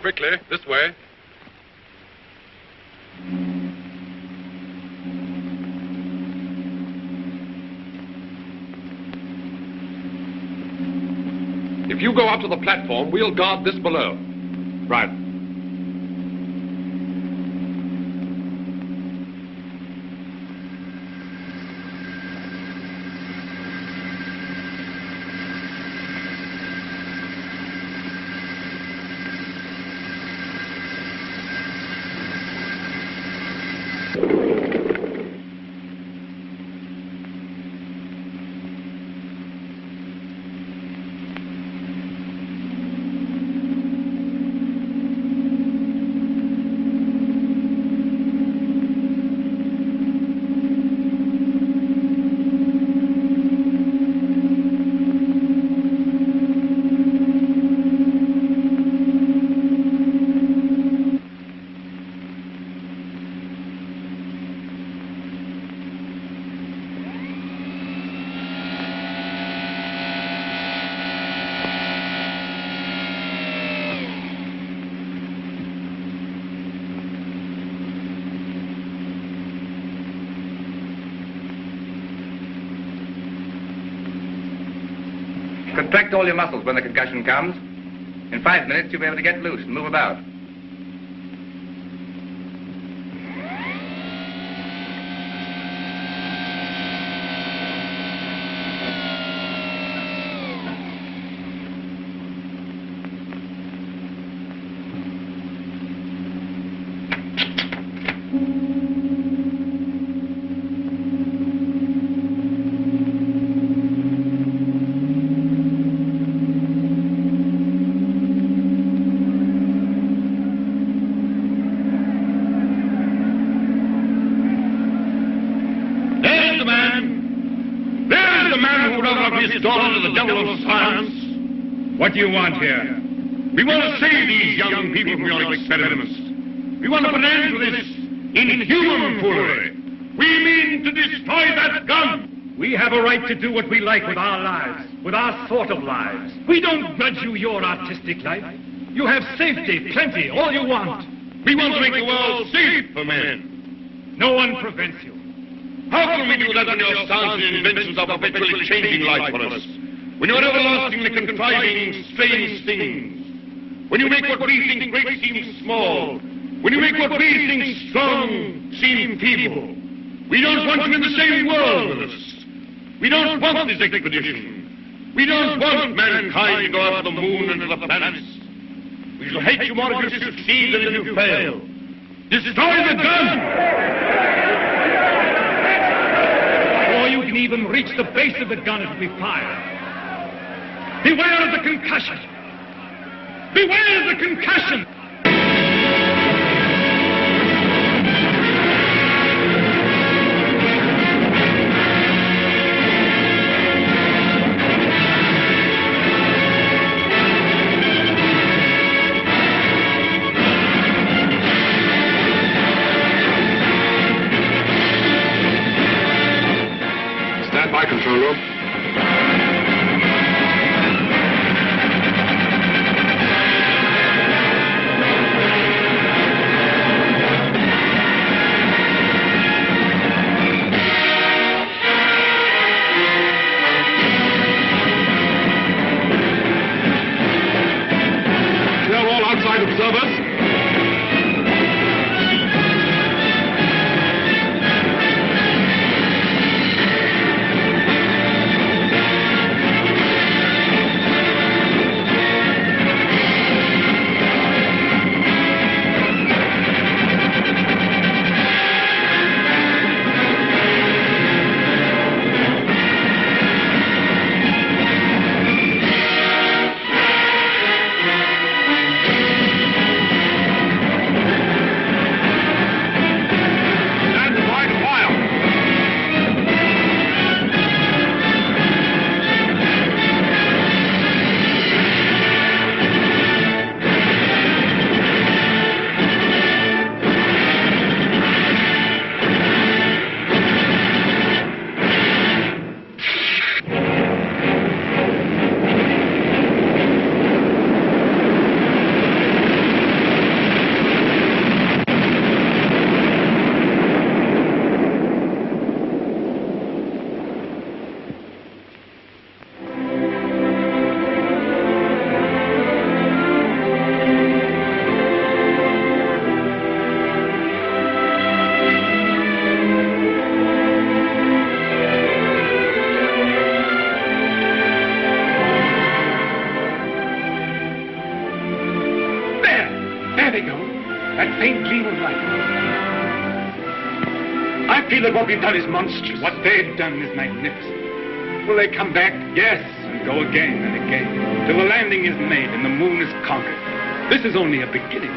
Quickly, this way. If you go up to the platform, we'll guard this below. Right. Contract all your muscles when the concussion comes. In 5 minutes, you'll be able to get loose and move about. What do you want here? We want to save these young people from your experiments. We want to put an end to this inhuman foolery. We mean to destroy that gun. We have a right to do what we like with our lives, with our sort of lives. We don't grudge you your artistic life. You have safety, plenty, all you want. We want to make the world safe for men. No one prevents you. How can we do that when your science and inventions are perpetually changing life for us? When you're everlastingly contriving strange things, when you make what we think great seem small, when you make what we think strong seem feeble, we don't want you in the same world with us. We don't want this expedition. We don't want mankind to go out to the moon and to the planets. We shall hate you more if you succeed than if you fail. Destroy the gun! Before you can even reach the base of the gun, it will be fired. Beware of the concussion! Beware of the concussion! Stand by, control room. Observers. That what we've done is monstrous. What they've done is magnificent. Will they come back? Yes, and go again and again, till the landing is made and the moon is conquered. This is only a beginning.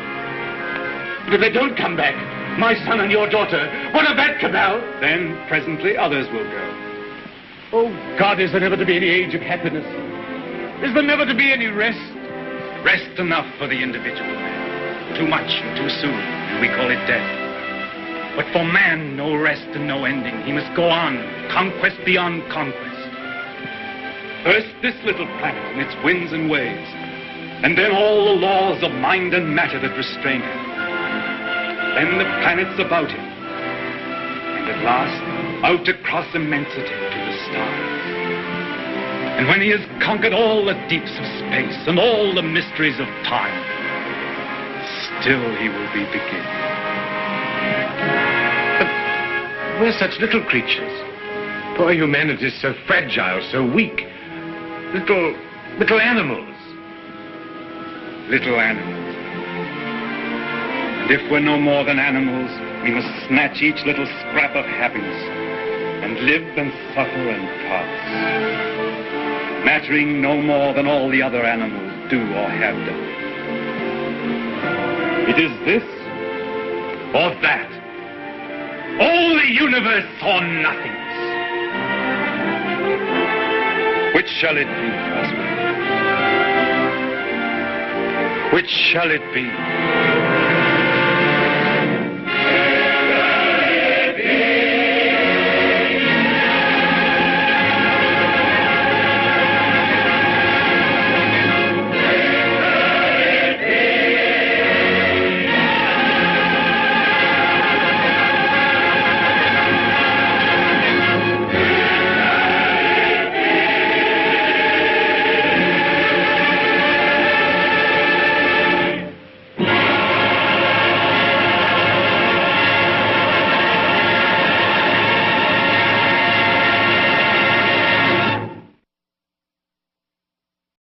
But if they don't come back, my son and your daughter, what of that, Cabal? Then, presently, others will go. Oh, God, is there never to be any age of happiness? Is there never to be any rest? Rest enough for the individual man. Too much and too soon, and we call it death. But for man, no rest and no ending. He must go on, conquest beyond conquest. First, this little planet and its winds and waves, and then all the laws of mind and matter that restrain him. Then the planets about him, and at last, out across immensity to the stars. And when he has conquered all the deeps of space and all the mysteries of time, still he will be beginning. We're such little creatures. Poor humanity is so fragile, so weak. Little animals. Little animals. And if we're no more than animals, we must snatch each little scrap of happiness and live and suffer and pass, mattering no more than all the other animals do or have done. It is this or that. All the universe or nothingness. Which shall it be, Oswald? Which shall it be?